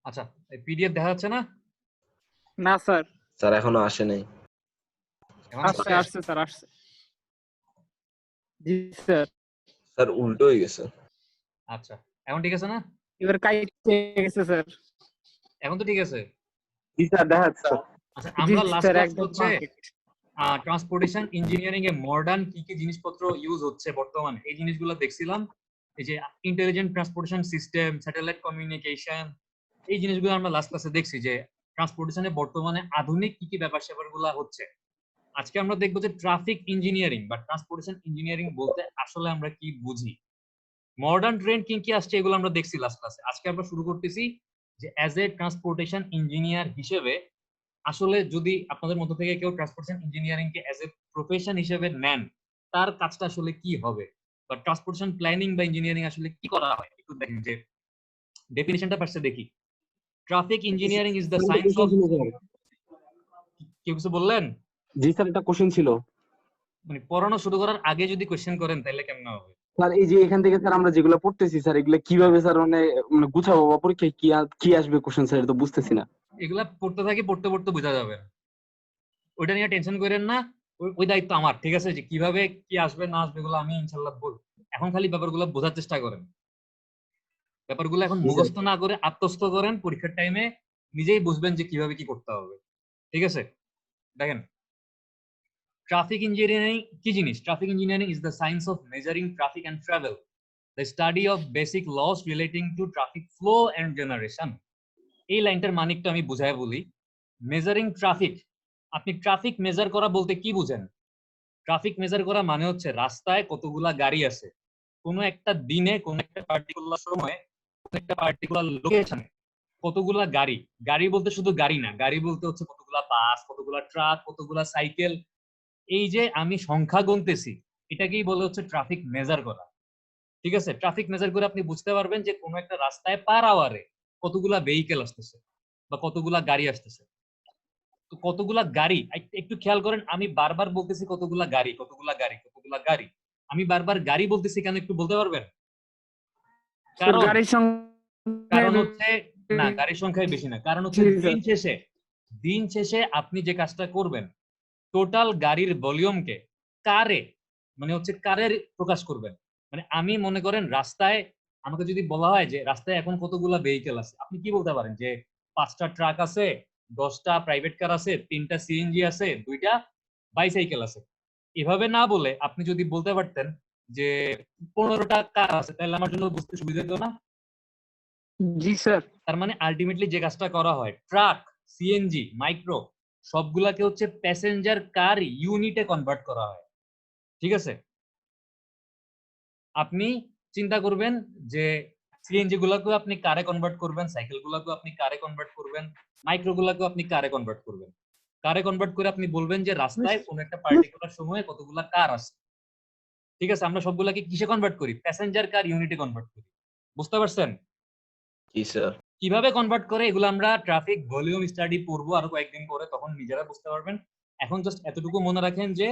আচ্ছা, পিডিএফ দেখা যাচ্ছে না? না স্যার, স্যার এখনো আসে নাই। এখন আসছে আসছে? আসছে স্যার আসছে। জি স্যার, স্যার উল্টো হয়ে গেছে। আচ্ছা, এখন ঠিক আছে না? এবার কাইতে গেছে স্যার। এখন তো ঠিক আছে। জি স্যার দেখা যাচ্ছে। আচ্ছা, জি আমরা লাস্ট স্যার ক্লাস একদম হচ্ছে perfect. Transportation engineering a modern কি কি জিনিসপত্র ইউজ হচ্ছে বর্তমানে এই জিনিসগুলো দেখছিলাম। এই যে intelligent transportation system, satellite communication, এই জিনিসগুলো আমরা লাস্ট ক্লাসে দেখছি যে ট্রান্সপোর্টেশনে বর্তমানে আধুনিক কি কি ব্যাপার স্যাপারগুলো হচ্ছে। আজকে আমরা দেখবো যে ট্রাফিক ইঞ্জিনিয়ারিং বা ট্রান্সপোর্টেশন ইঞ্জিনিয়ারিং বলতে আসলে আমরা কি বুঝি, মডার্ন ট্রেন্ড কি কি আসছে এগুলো আমরা দেখছি লাস্ট ক্লাসে। আজকে আমরা শুরু করতেছি যে অ্যাজ এ ট্রান্সপোর্টেশন ইঞ্জিনিয়ার হিসেবে আসলে যদি আপনাদের মধ্য থেকে কেউ transportation engineering K as a profession হিসেবে নেন, তার কাজটা আসলে কি হবে, বা ট্রান্সপোর্টেশন প্ল্যানিং বা ইঞ্জিনিয়ারিং আসলে কি করা হয় একটু দেখেন। যে ডেফিনিশনটা ফার্স্টে দেখি। Traffic engineering is the science of, কেউ কিছু বললেন? জি স্যার একটা কোশ্চেন ছিল মানে পড়ানো শুরু করার আগে যদি কোশ্চেন করেন তাহলে কেমন হবে? স্যার। এই যে এখান থেকে স্যার আমরা যেগুলো পড়তেছি স্যার, এগুলো কিভাবে স্যার মানে মানে গুছাবো বা পরীক্ষায় কি আসবে কোশ্চেন স্যার, এটা তো বুঝতেছি না। এগুলা পড়তে থাকি, পড়তে পড়তে বোঝা যাবে। ওইটা নিয়ে টেনশন করেন না, ওই দায়িত্ব আমার, ঠিক আছে? যে কিভাবে কি আসবে না আসবে এগুলো আমি ইনশাল্লাহ বলবো। এখন খালি ব্যাপারগুলো বোঝার চেষ্টা করেন, ব্যাপারগুলো এখন জি স্যার। মুখস্থ না করে আত্মস্থ করেন, পরীক্ষার টাইমে নিজেই বুঝবেন যে কিভাবে কি করতে হবে। ঠিক আছে, দেখেন ট্রাফিক ইঞ্জিনিয়ারিং কি জিনিস। Traffic engineering is the science of measuring traffic and travel, the study of basic laws relating to traffic flow and generation. এই লাইনটার মানিকটা আমি বুঝায় বলি। মেজারিং ট্রাফিক, আপনি ট্রাফিক মেজার করা বলতে কি বুঝেন? ট্রাফিক মেজার করা মানে হচ্ছে রাস্তায় কতগুলা গাড়ি আছে কোনো একটা দিনে, কোন একটা পার্টিকুলার সময়ে, কোন একটা পার্টিকুলার লোকেশনে কতগুলা গাড়ি। গাড়ি বলতে শুধু গাড়ি না, গাড়ি বলতে হচ্ছে কতগুলা বাস, কতগুলা ট্রাক, কতগুলা সাইকেল। এই যে আমি সংখ্যা গুনতেছি, এটাকেই বলে হচ্ছে ট্রাফিক মেজার করা। ঠিক আছে, ট্রাফিক মেজার করে আপনি বুঝতে পারবেন যে কোনো একটা রাস্তায় পার আওয়ারে কতগুলা ভেহিকেল আসতেছে বা কতগুলা গাড়ি আসতেছে। তো কতগুলা গাড়ি একটু খেয়াল করেন, আমি বারবার বলতেছি কতগুলা গাড়ি, কতগুলা গাড়ি, কতগুলা গাড়ি। আমি বারবার গাড়ি বলতেছি কেন একটু বলতে পারবেন? স্যার কারণ গাড়ির কারণ সংখ্যা হচ্ছে, না গাড়ির সংখ্যাই বেশি না, কারণ হচ্ছে জি দিন স্যার। শেষে, দিন শেষে আপনি যে কাজটা করবেন টোটাল গাড়ির ভলিউমকে কারে, মানে হচ্ছে কারের প্রকাশ করবেন। মানে আমি মনে করেন রাস্তায়, আমাকে যদি বলা হয় যে রাস্তায় এখন কতগুলা ভেহিকেল আছে, আপনি কি বলতে পারেন যে 5টা ট্রাক আছে, 10টা প্রাইভেট কার আছে, 3টা সিএনজি আছে, 2টা বাইসাইকেল আছে। এভাবে না বলে আপনি যদি বলতে পারতেন যে 15টা কার আছে, তাহলে আমার জন্য বুঝতে সুবিধা হতো না? জি স্যার। তার মানে আলটিমেটলি যে কাজটা করা হয় ট্রাক, সিএনজি, মাইক্রো সবগুলাকে হচ্ছে প্যাসেঞ্জার কার ইউনিটে কনভার্ট করা হয়। ঠিক আছে, আপনি চিন্তা করবেন যে সিএনজি গুলাকেও আপনি কারে কনভার্ট করবেন, সাইকেল গুলাকেও আপনি কারে কনভার্ট করবেন, মাইক্রো গুলাকেও আপনি কারে কনভার্ট করবেন। কারে কনভার্ট করে আপনি বলবেন যে রাস্তায় কোন একটা পার্টিকুলার সময়ে কতগুলা কার আছে। ঠিক আছে, আমরা সবগুলাকে কিসে কনভার্ট করি? প্যাসেঞ্জার কার ইউনিটে কনভার্ট করি। বুঝতে পারছেন? জি স্যার। কিভাবে কনভার্ট করে এগুলো আমরা ট্রাফিক ভলিউম স্টাডি পড়বো আরো কয়েকদিন পরে, তখন নিজেরা বুঝতে পারবেন। এখন জাস্ট এতটুকু মনে রাখেন যে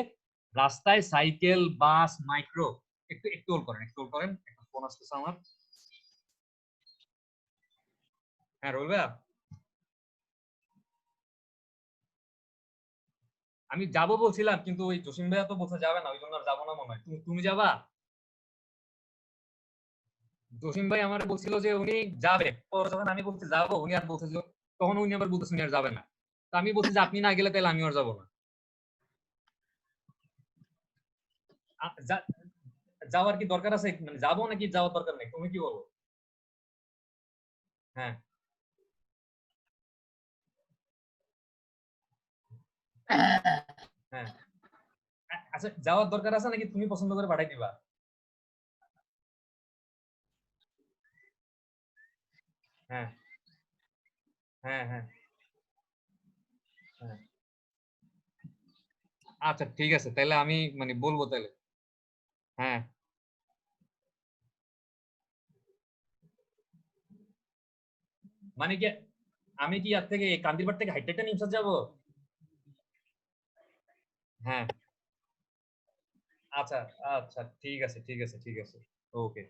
রাস্তায় সাইকেল, বাস, মাইক্রো, একটু একটু হোল্ড করেন, একটু হোল্ড করেন, একটা ফোন আসতেছে আমার। হ্যাঁ রোল ভাইয়া, আমি যাবো বলছিলাম কিন্তু ওই জসিম ভাইয়া তো বলতে যাবে না, ওই জন্য আর যাবো না মনে হয়। তুমি যাবা? জসিম ভাই আমার বলছিল যে উনি যাবে, পরে যখন আমি বলতে যাবো উনি আর বলছে যে, তখন উনি আবার বলতেছে উনি আর যাবে না। তো আমি বলছি যে আপনি না গেলে তাহলে আমি আর যাবো না। যাওয়ার কি দরকার আছে? মানে যাবো নাকি যাওয়ার দরকার নেই, তুমি কি বলো? হ্যাঁ হ্যাঁ, আচ্ছা যাওয়ার দরকার আছে নাকি তুমি পছন্দ করে পাঠাই দিবা? হ্যাঁ হ্যাঁ হ্যাঁ হ্যাঁ, আচ্ছা ঠিক আছে, তাহলে আমি মানে বলবো তাহলে। হ্যাঁ মানে কি, আমি কি আর থেকে কান্দিরবার থেকে হাইটেকটা নিমসার যাবো? হ্যাঁ আচ্ছা আচ্ছা, ঠিক আছে ঠিক আছে ঠিক আছে, ওকে।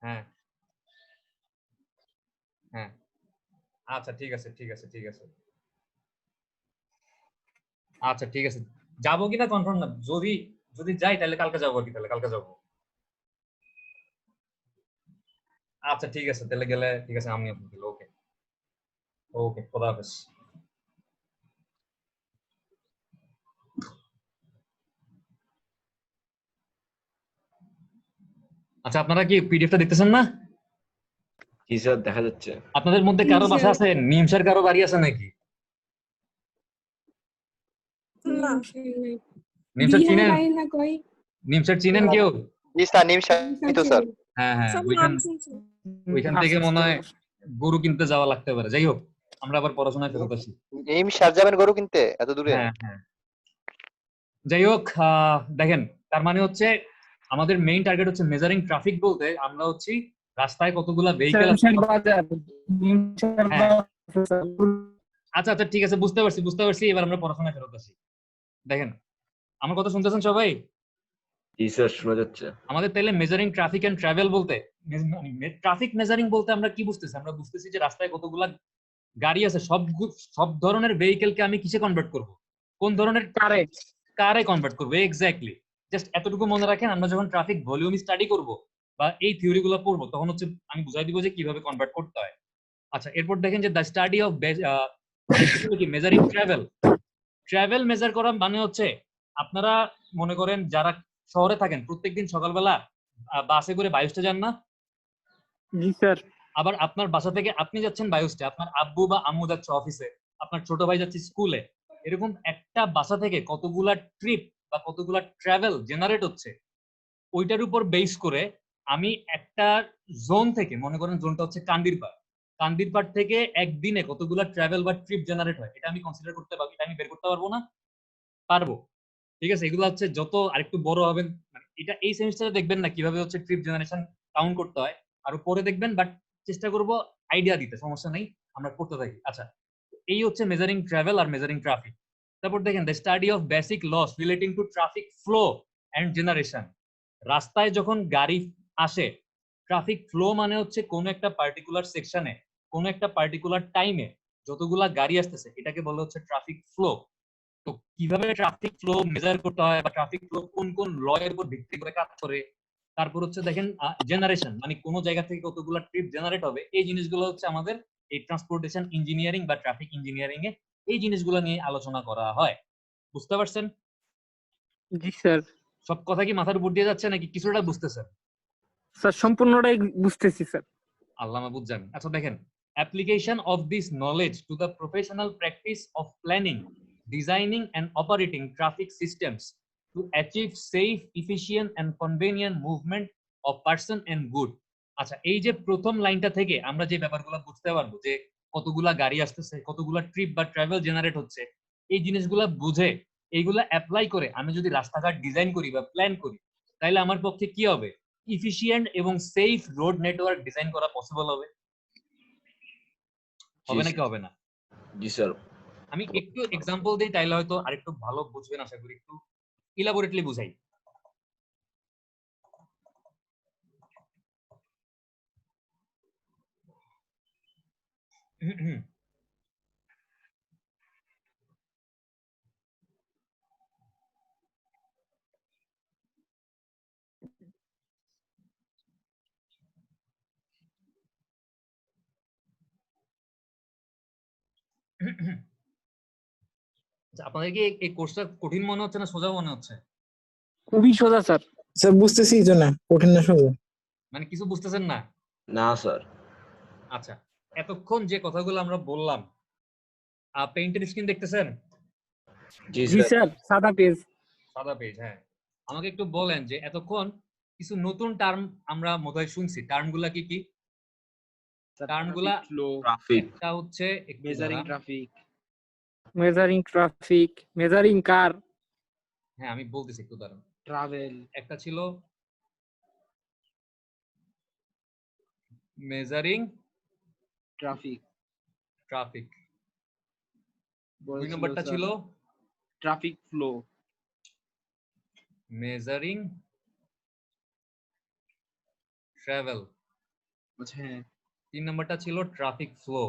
হ্যাঁ হ্যাঁ আচ্ছা ঠিক আছে ঠিক আছে ঠিক আছে আচ্ছা ঠিক আছে, যাবো কিনা কনফার্ম না, যদি যদি যাই তাহলে কালকে যাবো আর কি, তাহলে কালকে যাবো। আচ্ছা ঠিক আছে, তাহলে গেলে ঠিক আছে, আমি আপনাকে ওকে। ওকে, খোদা হাফেজ। আচ্ছা আপনারা কি পিডিএফটা দেখতেছেন না? জি স্যার, দেখা যাচ্ছে। আপনাদের মধ্যে কারো বাসা আছে, নিমসার কারো বাড়ি আছে নাকি? না নিমসার বিহার চিনেন? বাড়ি না কই নিমসার চিনেন কেউ? জি স্যার, নিমসাই তো স্যার। হ্যাঁ হ্যাঁ, সব ওইখান নাম শুনছি। ওইখান না, থেকে মনে হয় স্যার। গরু কিনতে যাওয়া লাগতে পারে। যাই হোক, আমরা আবার পড়াশোনায় ফেরত আসি। নিমসার যাবেন গরু কিনতে এত দূরে? হ্যাঁ হ্যাঁ, যাই হোক, দেখেন, তার মানে হচ্ছে আমাদের মেইন টার্গেট হচ্ছে মেজারিং ট্রাফিক, বলতে আমরা হচ্ছি রাস্তায় কতগুলা ভেহিকেল আছে। নিমসার বাজার, নিমসার হ্যাঁ। বাজার। আচ্ছা আচ্ছা ঠিক আছে, বুঝতে পারছি বুঝতে পারছি, এবার আমরা পড়াশোনায় ফেরত আসি। দেখেন, আমার কথা শুনতেছেন সবাই? জি স্যার, শোনা যাচ্ছে। আমাদের তাইলে মেজারিং ট্রাফিক এন্ড ট্রাভেল বলতে, ট্রাফিক মেজারিং বলতে আমরা কি বুঝতেছি? আমরা বুঝতেছি যে রাস্তায় কতগুলা গাড়ি আছে, সব ধরনের ভেহিকেলকে আমি কিসে কনভার্ট করব, কোন ধরনের কারে কারে কনভার্ট করবো। এক্স্যাক্টলি, জাস্ট এতটুকু মনে রাখেন, আমরা যখন ট্রাফিক ভলিউম স্টাডি করব বা এই থিওরি গুলো পড়বো, তখন হচ্ছে আমি বুঝাই দিব যে কিভাবে কনভার্ট করতে হয়। আচ্ছা, এরপর দেখেন যে the study of measuring travel. Travel measure করা মানে হচ্ছে, আপনারা মনে করেন যারা শহরে থাকেন, প্রত্যেকদিন সকালবেলা বাসে করে বায়ুষ্ঠে যান না? জি স্যার। আবার আপনার বাসা থেকে আপনি যাচ্ছেন বায়ুষ্ঠে, আপনার আব্বু বা আম্মু যাচ্ছে অফিসে, আপনার ছোট ভাই যাচ্ছে স্কুলে। এরকম একটা বাসা থেকে কতগুলা ট্রিপ বা কতগুলা ট্রাভেল জেনারেট হচ্ছে, ওইটার উপর বেস করে আমি একটা জোন থেকে, মনে করেন জোনটা হচ্ছে কান্দিরপাড় থেকে একদিনে কতগুলা ট্রাভেল বা ট্রিপ জেনারেট হয়, এটা আমি কনসিডার করতে পারবো, এটা আমি বের করতে পারবো না? পারবো। ঠিক আছে, এগুলো হচ্ছে যত আরেকটু বড় হবেন, মানে এটা এই সেমিস্টারে দেখবেন না কিভাবে হচ্ছে ট্রিপ জেনারেশন কাউন্ট করতে হয়, আরো পরে দেখবেন, বাট চেষ্টা করব আইডিয়া দিতে, সমস্যা নেই, আমরা করতে থাকি। আচ্ছা, এই হচ্ছে মেজারিং ট্রাভেল আর মেজারিং ট্রাফিক। তারপর দেখেন the study of basic laws relating to traffic flow and generation. রাস্তায় যখন গাড়ি আসে, ট্রাফিক ফ্লো মানে হচ্ছে কোন একটা পার্টিকুলার সেকশনে, কোন একটা পার্টিকুলার টাইমে যতগুলা গাড়ি আসতেছে, এটাকে বলা হচ্ছে ট্রাফিক ফ্লো। তো কিভাবে ট্রাফিক ফ্লো মেজার করতে হয় বা ট্রাফিক ফ্লো কোন কোন ল এর উপর ভিত্তি করে কাজ করে। তারপর হচ্ছে দেখেন জেনারেশন, মানে কোন জায়গা থেকে কতগুলো ট্রিপ জেনারেট হবে, এই জিনিসগুলো হচ্ছে আমাদের এই ট্রান্সপোর্টেশন ইঞ্জিনিয়ারিং বা ট্রাফিক ইঞ্জিনিয়ারিং এ এই জিনিসগুলো নিয়ে আলোচনা করা হয়। বুঝতে পারছেন? জি স্যার। সব কথা কি মাথার উপর দিয়ে যাচ্ছে নাকি কিছুটা বুঝতেছেন? স্যার সম্পূর্ণটাই বুঝতেছি স্যার। আল্লাহ মাহবুব জান। আচ্ছা দেখেন, application of this knowledge to the professional practice of planning, designing and operating traffic systems to achieve safe, efficient and convenient movement of person and good. আচ্ছা, এই যে প্রথম লাইনটা থেকে আমরা যে ব্যাপারগুলো বুঝতে পারবো, যে কতগুলা গাড়ি আসতেছে, কতগুলা ট্রিপ বা ট্রাভেল জেনারেট হচ্ছে, এই জিনিসগুলা বুঝে এইগুলা অ্যাপ্লাই করে আমি যদি রাস্তাঘাট ডিজাইন করি বা প্ল্যান করি, তাহলে আমার পক্ষে কি হবে? ইফিশিয়েন্ট এবং সেফ রোড নেটওয়ার্ক ডিজাইন করা পসিবল হবে। হবে নাকি হবে না? জি স্যার। আমি একটু এক্সাম্পল দিই, তাইলে হয়তো আরেকটু ভালো বুঝবেন, আশা করি একটু ইলাবোরেটলি বুঝাই। আচ্ছা, আপনাদের কি এই কোর্সটা কঠিন মনে হচ্ছে না সোজা মনে হচ্ছে? খুবই সোজা স্যার। স্যার বুঝতেছি এই জন্য কঠিন না সহজ। মানে কিছু বুঝতেছেন না? না স্যার। আচ্ছা, এতক্ষণ যে কথাগুলো আমরা বললাম, পেইন্টের স্ক্রিন দেখতেছেন? জি জি স্যার। স্যার, সাদা পেজ। সাদা পেজ, হ্যাঁ। আমাকে একটু বলেন যে এতক্ষণ কিছু নতুন টার্ম আমরা বোধহয় শুনছি, টার্মগুলা কি কি? টার্মগুলা ট্রাফিক। একটা হচ্ছে একটু মেজারিং দাঁড়ান। ট্রাফিক, মেজারিং ট্রাফিক, মেজারিং কার। হ্যাঁ, আমি বলতেছি, একটু দাঁড়ান। ট্রাভেল, একটা ছিল মেজারিং ট্রাফিক। ট্রাফিক, দুই বলেছিল নম্বরটা স্যার ছিল ট্রাফিক ফ্লো। মেজারিং ট্রাভেল, আচ্ছা হ্যাঁ, 3 নম্বরটা ছিল ট্রাফিক ফ্লো।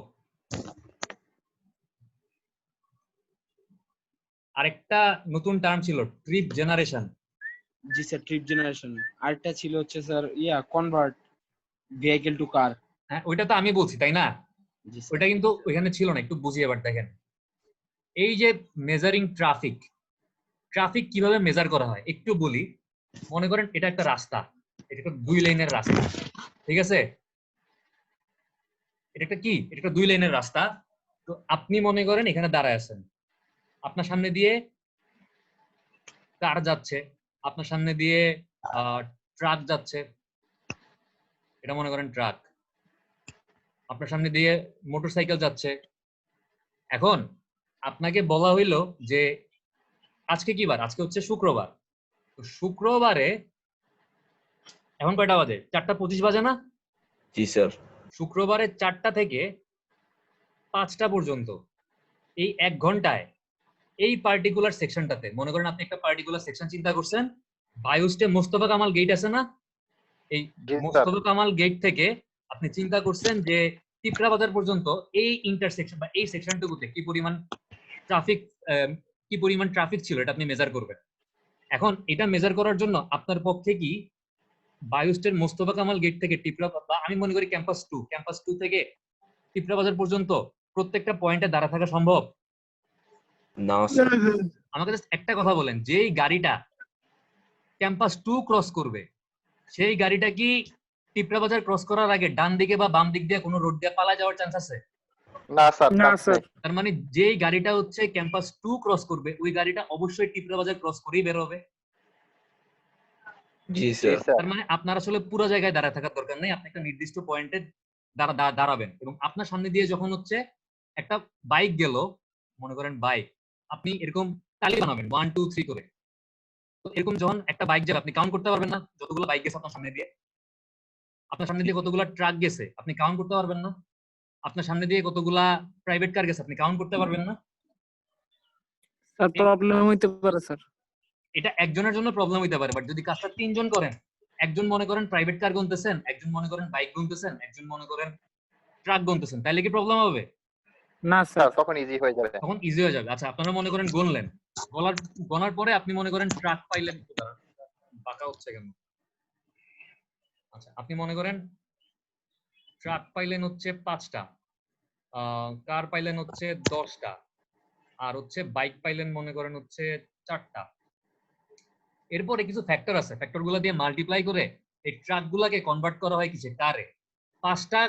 আরেকটা নতুন টার্ম ছিল ট্রিপ জেনারেশন। জি স্যার, ট্রিপ জেনারেশন। আরেকটা ছিল হচ্ছে স্যার কনভার্ট ভেহিকল টু কার। হ্যাঁ, ওইটা তো আমি বলছি তাই না? জি স্যার। ওইটা কিন্তু ওইখানে ছিল না, একটু বুঝিয়ে এবার দেখেন। এই যে মেজারিং ট্রাফিক, ট্রাফিক কিভাবে মেজার করা হয় একটু বলি। মনে করেন এটা একটা রাস্তা, এটা একটা 2 লেনের রাস্তা, ঠিক আছে? এটা একটা কি, এটা একটা 2 লেনের রাস্তা। তো আপনি মনে করেন এখানে দাঁড়ায় আছেন, আপনার সামনে দিয়ে কার যাচ্ছে, আপনার সামনে দিয়ে ট্রাক যাচ্ছে, এটা মনে করেন ট্রাক। আপনার সামনে দিয়ে মোটরসাইকেল যাচ্ছে। এখন আপনাকে বলা হইলো যে আজকে কি বার, আজকে হচ্ছে শুক্রবার। তো শুক্রবারে এখন কয়টা বাজে? 4:25 বাজে না? জি স্যার। শুক্রবারে 4টা থেকে 5টা পর্যন্ত এই 1 ঘন্টায় এই পার্টিকুলার সেকশনটাতে মনে করেন আপনি একটা পার্টিকুলার সেকশন চিন্তা করছেন। বায়ুস্টে মোস্তফা কামাল গেট আছে না? এই জি স্যার। মোস্তফা কামাল গেট থেকে আপনি চিন্তা করছেন যে টিপরা বাজার পর্যন্ত এই ইন্টারসেকশন বা এই সেকশনটুকুতে কি পরিমাণ ট্রাফিক ছিল এটা আপনি মেজার করবেন। এখন এটা মেজার করার জন্য আপনার পক্ষে কি বায়ুস্টের মোস্তফা কামাল গেট থেকে টিপরা, বা আমি মনে করি ক্যাম্পাস 2 থেকে টিপরা বাজার পর্যন্ত প্রত্যেকটা পয়েন্টে দাঁড়া থাকা সম্ভব? না স্যার। আমাকে জাস্ট একটা কথা বলেন, যেই গাড়িটা ক্যাম্পাস 2 ক্রস করবে সেই গাড়িটা কি টিপরা বাজার ক্রস করার আগে ডান দিকে বা বাম দিক দিয়ে কোনো রোড দিয়ে পালা যাওয়ার চান্স আছে? না স্যার, না চান্স স্যার। নেই। তার মানে যেই গাড়িটা হচ্ছে ক্যাম্পাস 2 ক্রস করবে ওই গাড়িটা অবশ্যই টিপরা বাজার ক্রস করেই বের হবে। জি জি স্যার। স্যার। তার মানে আপনার আসলে পুরো জায়গায় দাঁড়ায় থাকার দরকার নেই, আপনি একটা নির্দিষ্ট পয়েন্টে দাঁড়াবেন এবং আপনার সামনে দিয়ে যখন হচ্ছে একটা বাইক গেল, মনে করেন বাইক, আপনি এরকম তালি বানাবেন 1 2 3 করে। তো এরকম যখন একটা বাইক যাবে আপনি কাউন্ট করতে পারবেন না যতগুলো বাইক গেছে আপনার সামনে দিয়ে। আপনার সামনে দিয়ে কতগুলা ট্রাক গেছে আপনি কাউন্ট করতে পারবেন না। আপনার সামনে দিয়ে কতগুলা প্রাইভেট কার গেছে আপনি কাউন্ট করতে পারবেন না। স্যার প্রবলেম হইতে পারে স্যার। এটা একজনের জন্য প্রবলেম হইতে পারে, বাট যদি কাজটা 3 জন করেন, একজন মনে করেন প্রাইভেট কার গুনতেছেন, একজন মনে করেন বাইক গুনতেছেন, একজন মনে করেন ট্রাক গুনতেছেন, তাহলে কি প্রবলেম হবে? না স্যার স্যার। তখন ইজি হয়ে যাবে। তখন ইজি হয়ে যাবে। আচ্ছা আপনারা মনে করেন গুনলেন, গোনার পরে আপনি মনে করেন ট্রাক পাইলেন, বাঁকা হচ্ছে কেন? আচ্ছা আপনি মনে করেন ট্রাক পাইলেন হচ্ছে 5টা, কার পাইলেন হচ্ছে 10টা, আর হচ্ছে বাইক পাইলেন মনে করেন হচ্ছে 4টা। এরপরে কিছু ফ্যাক্টর আছে, ফ্যাক্টরগুলো দিয়ে মাল্টিপ্লাই করে এই ট্রাকগুলোকে কনভার্ট করা হয় কিসে? কারে। 5টা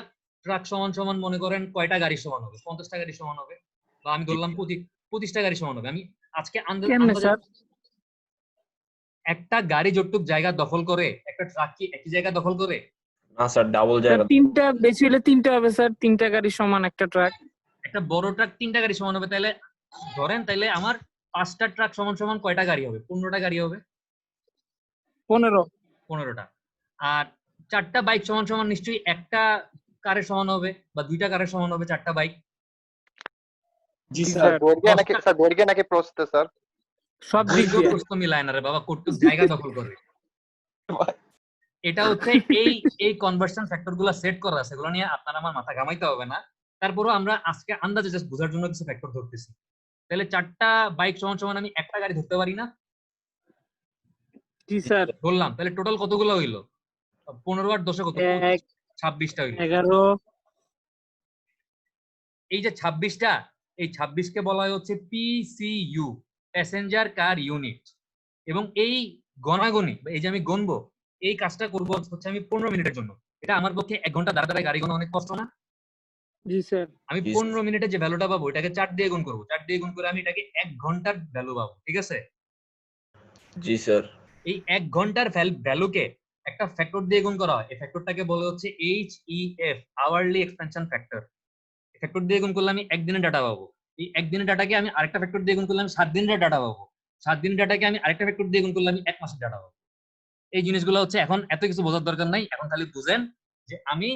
ট্রাক সমান সমান মনে করেন কয়টা গাড়ি সমান হবে? 50টা গাড়ি সমান হবে, বা আমি ধরলাম 25টা গাড়ি সমান হবে। আমি আজকে কেমনে স্যার? একটা গাড়ি যতটুক জায়গা দখল করে একটা ট্রাক কি একই জায়গা দখল করে? না স্যার, ডাবল স্যার জায়গা। 3টা বেশি হলে 3টা হবে স্যার। 3টা গাড়ি সমান একটা ট্রাক। একটা বড় ট্রাক 3টা গাড়ি সমান হবে, তাহলে ধরেন তাইলে আমার 5টা ট্রাক সমান সমান কয়টা গাড়ি হবে? 15টা গাড়ি হবে। 15টা। আর 4টা বাইক সমান সমান নিশ্চয়ই একটা কারের সমান হবে, বা 2টা কারের সমান হবে 4টা বাইক। জি জি স্যার। স্যার। দৈর্ঘ্যে নাকি প্রস্থে স্যার? সব দিক দৈর্ঘ্য দিয়ে। প্রস্থ মিলায় না রে বাবা, কতটুক জায়গা দখল করে। এটা হচ্ছে এই কনভার্সন ফ্যাক্টর গুলা সেট করা আছে, এগুলো নিয়ে আপনার আমার মাথা ঘামাইতে হবে না। তারপরও আমরা আজকে আন্দাজে জাস্ট বোঝার জন্য কিছু ফ্যাক্টর ধরতেছি। তাহলে 4টা বাইক সমান সমান আমি একটা গাড়ি ধরতে পারি না? জি স্যার। বললাম, তাহলে টোটাল কতগুলো হইলো? 15 আর 10 কত? 26টা হইলো। 11। এই যে 26টা, এই 26কে বলা হয় হচ্ছে পিসিইউ, প্যাসেঞ্জার কার ইউনিট। এবং এই গণাগণি, এই যে আমি গণবো, এই কাজটা করবো হচ্ছে আমি 15 মিনিটের জন্য। এটা আমার পক্ষে 1 ঘন্টা দাঁড়া গাড়ি গোনা অনেক কষ্ট না? জি স্যার। আমি 15 মিনিটে যে ভ্যালুটা পাবো এটাকে 4 দিয়ে গুণ করবো, 4 দিয়ে গুণ করে আমি এটাকে 1 ঘন্টার ভ্যালু পাবো, ঠিক আছে? জি স্যার। এই 1 ঘন্টার ভ্যালুকে একটা ফ্যাক্টর দিয়ে গুণ করা হয়, এই ফ্যাক্টরটাকে বলে হচ্ছে HEF, hourly expansion factor. Factor দিয়ে গুণ করলে আমি একদিনের ডাটা পাবো। এই একদিনের ডাটাকে আমি আরেকটা ফ্যাক্টর দিয়ে গুণ করলে আমি 7 দিনের ডাটা পাবো। 7 দিনের ডাটাকে আমি আরেকটা ফ্যাক্টর দিয়ে গুণ করলে আমি 1 মাসের ডাটা পাবো। এই জিনিসগুলো হচ্ছে এখন এত কিছু বোঝার দরকার নাই, এখন খালি বুঝেন যে আমি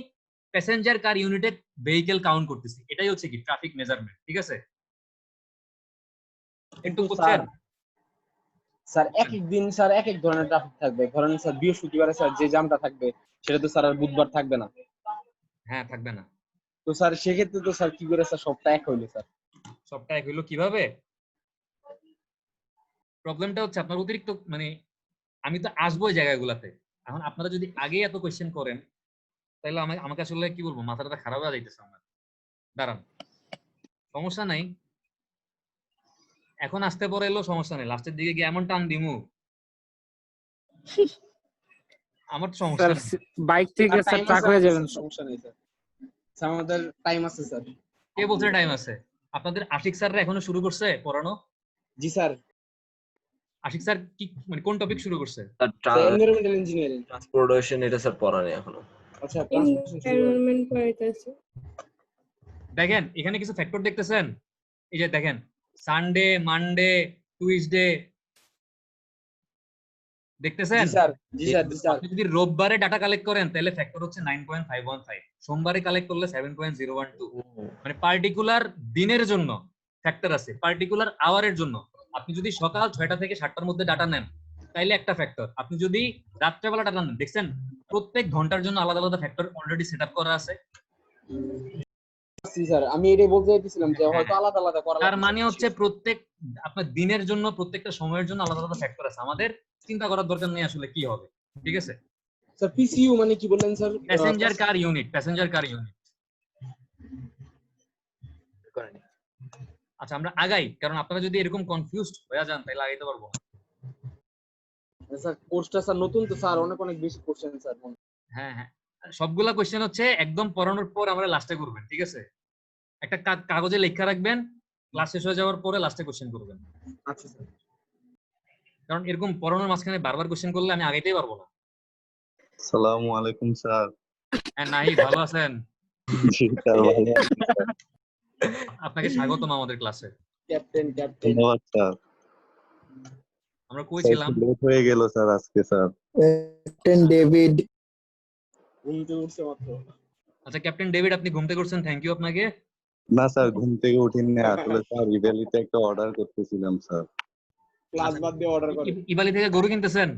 প্যাসেঞ্জার কার ইউনিটে ভেহিকেল কাউন্ট করতেছি, এটাই হচ্ছে কি ট্রাফিক মেজারমেন্ট, ঠিক আছে? একটু বুঝছেন? স্যার এক এক দিন স্যার এক এক ধরনের ট্রাফিক থাকবে। ধরেন স্যার বৃহস্পতিবারে স্যার যে জ্যামটা থাকবে সেটা তো স্যার আর বুধবার থাকবে না। হ্যাঁ থাকবে না। তো স্যার সেক্ষেত্রে তো স্যার কি করে স্যার সবটা এক হইলো স্যার? সবটা এক হইলো কিভাবে? প্রবলেমটা হচ্ছে আপনার অতিরিক্ত মানে আমি তো আসবো এই জায়গাগুলোতে। এখন আপনারা যদি আগেই এত কোয়েশ্চেন করেন তাহলে আমাকে আসলে কি বলবো, মাথাটা খারাপ হয়ে যাইতেছে আমার। দাঁড়ান, সমস্যা নাই, এখন আসতে পরে এলো সমস্যা নেই, লাস্টের দিকে গিয়ে এমন টান দিমু আমার তো সমস্যা স্যার নেই। বাইক থেকে স্যার টাইম ট্রাক আছে, হয়ে যাবেন। সমস্যা নেই স্যার। স্যার আমাদের টাইম আছে স্যার। কে বলছে টাইম আছে? আপনাদের আশিক স্যাররা এখনো শুরু করছে পড়ানো? জি স্যার। আশিক স্যার কি মানে কোন টপিক শুরু করছে? Environmental engineering. ট্রান্সপোর্টেশন এটা স্যার পড়া নেই এখনো। আচ্ছা, ট্রান্সপোর্টেশন শুরু করেন। এনভায়রনমেন্ট পড়াইতেছে। দেখেন এখানে কিছু ফ্যাক্টর দেখতেছেন, এই যে দেখেন সানডে, মানডে, টুইসডে দেখতেছেন? জি স্যার, জি স্যার, জি স্যার। আপনি যদি রোববারে ডাটা কালেক্ট করেন তাহলে ফ্যাক্টর হচ্ছে 9.515, সোমবারে কালেক্ট করলে 7.012। মানে পার্টিকুলার দিনের জন্য ফ্যাক্টর আছে, পার্টিকুলার আওয়ারের জন্য। আপনি যদি সকাল 6টা থেকে 7টার মধ্যে ডাটা নেন তাইলে একটা ফ্যাক্টর, আপনি যদি রাত্রেবেলা ডাটা নেন, দেখছেন প্রত্যেক ঘন্টার জন্য আলাদা আলাদা ফ্যাক্টর অলরেডি সেটআপ করা আছে। জি স্যার, আমি এটাই বলতে চাইছিলাম যে হয়তো আলাদা আলাদা করা তার লাগবে। মানে হচ্ছে প্রত্যেক আপনার দিনের জন্য প্রত্যেকটা সময়ের জন্য আলাদা আলাদা ফ্যাক্টর আছে, আমাদের চিন্তা করার দরকার নেই আসলে কি হবে। ঠিক আছে, স্যার পিসিইউ মানে কি বললেন স্যার? প্যাসেঞ্জার কার ইউনিট, প্যাসেঞ্জার কার ইউনিট। আচ্ছা আমরা আগাই, কারণ আপনারা যদি এরকম কনফিউজড হয়ে যান তাহলে আগাইতে পারবো না। স্যার কোর্সটা স্যার নতুন তো স্যার, অনেক অনেক বেশি কোশ্চেন স্যার। হ্যাঁ হ্যাঁ, সবগুলা কোশ্চেন হচ্ছে একদম পড়ানোর পর আমরা লাস্টে করবেন। ঠিক আছে, একটা কাগজে লেখা রাখবেন, ক্লাস শেষ হয়ে যাওয়ার পরে লাস্টে কোশ্চেন করবেন। আচ্ছা স্যার। কারণ এরকম পড়ানোর মাঝখানে বারবার কোশ্চেন করলে আমি আগাইতেই পারবো না। আসসালামু আলাইকুম স্যার। হ্যাঁ নাহিদ, ভালো আছেন? জি স্যার, ভালো আছি। আপনাকে স্বাগতম আমাদের ক্লাসে। ক্যাপ্টেন ধন্যবাদ স্যার। আমরা কই স্যার, ছিলাম? একটু লেট হয়ে গেল স্যার আজকে স্যার। Captain David. ঘুমতে উঠছে মাত্র। আচ্ছা ক্যাপ্টেন ডেভিড, আপনি ঘুম থেকে উঠছেন, থ্যাংক ইউ আপনাকে। না স্যার, ঘুম থেকে উঠিনি আসলে স্যার, ইভ্যালিতে একটা অর্ডার করতেছিলাম স্যার। ক্লাস বাদ দিয়ে অর্ডার করে। ইবালি থেকে গরু কিনতেছেন?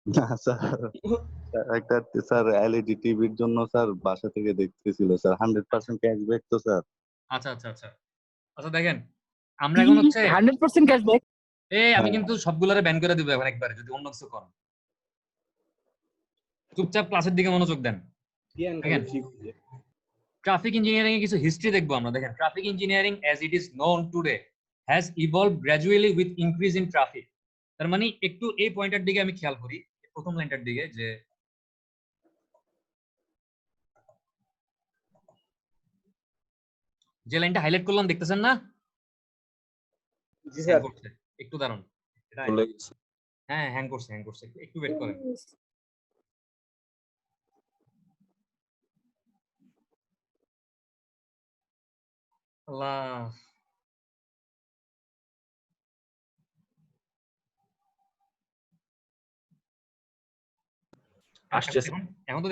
না স্যার, একটা স্যার এলইডি টিভির জন্য স্যার বাসা থেকে দেখতেছিল স্যার, 100% ক্যাশব্যাক তো স্যার। আচ্ছা আচ্ছা আচ্ছা আচ্ছা, দেখেন আমরা এখন হচ্ছে 100% ক্যাশব্যাক। আমি কিন্তু সবগুলারে ব্যান করে দিব এখন একবারে, যদি অন্য কিছু করেন। চুপচাপ ক্লাসের দিকে মনোযোগ দেন। দেখেন ট্রাফিক ইঞ্জিনিয়ারিং এর কিছু হিস্ট্রি দেখবো আমরা। দেখেন traffic engineering as it is known today has evolved gradually with increase in traffic. তার মানে একটু এই পয়েন্টের দিকে আমি খেয়াল করি, প্রথম লাইনটার দিকে, যে লাইনটা হাইলাইট করলাম দেখতেছেন না? জি স্যার। একটু দাঁড়ান, ভুলে গেছি। হ্যাঁ হ্যাং করছে, একটু ওয়েট করেন। আল্লাহ, আসছে এখন তো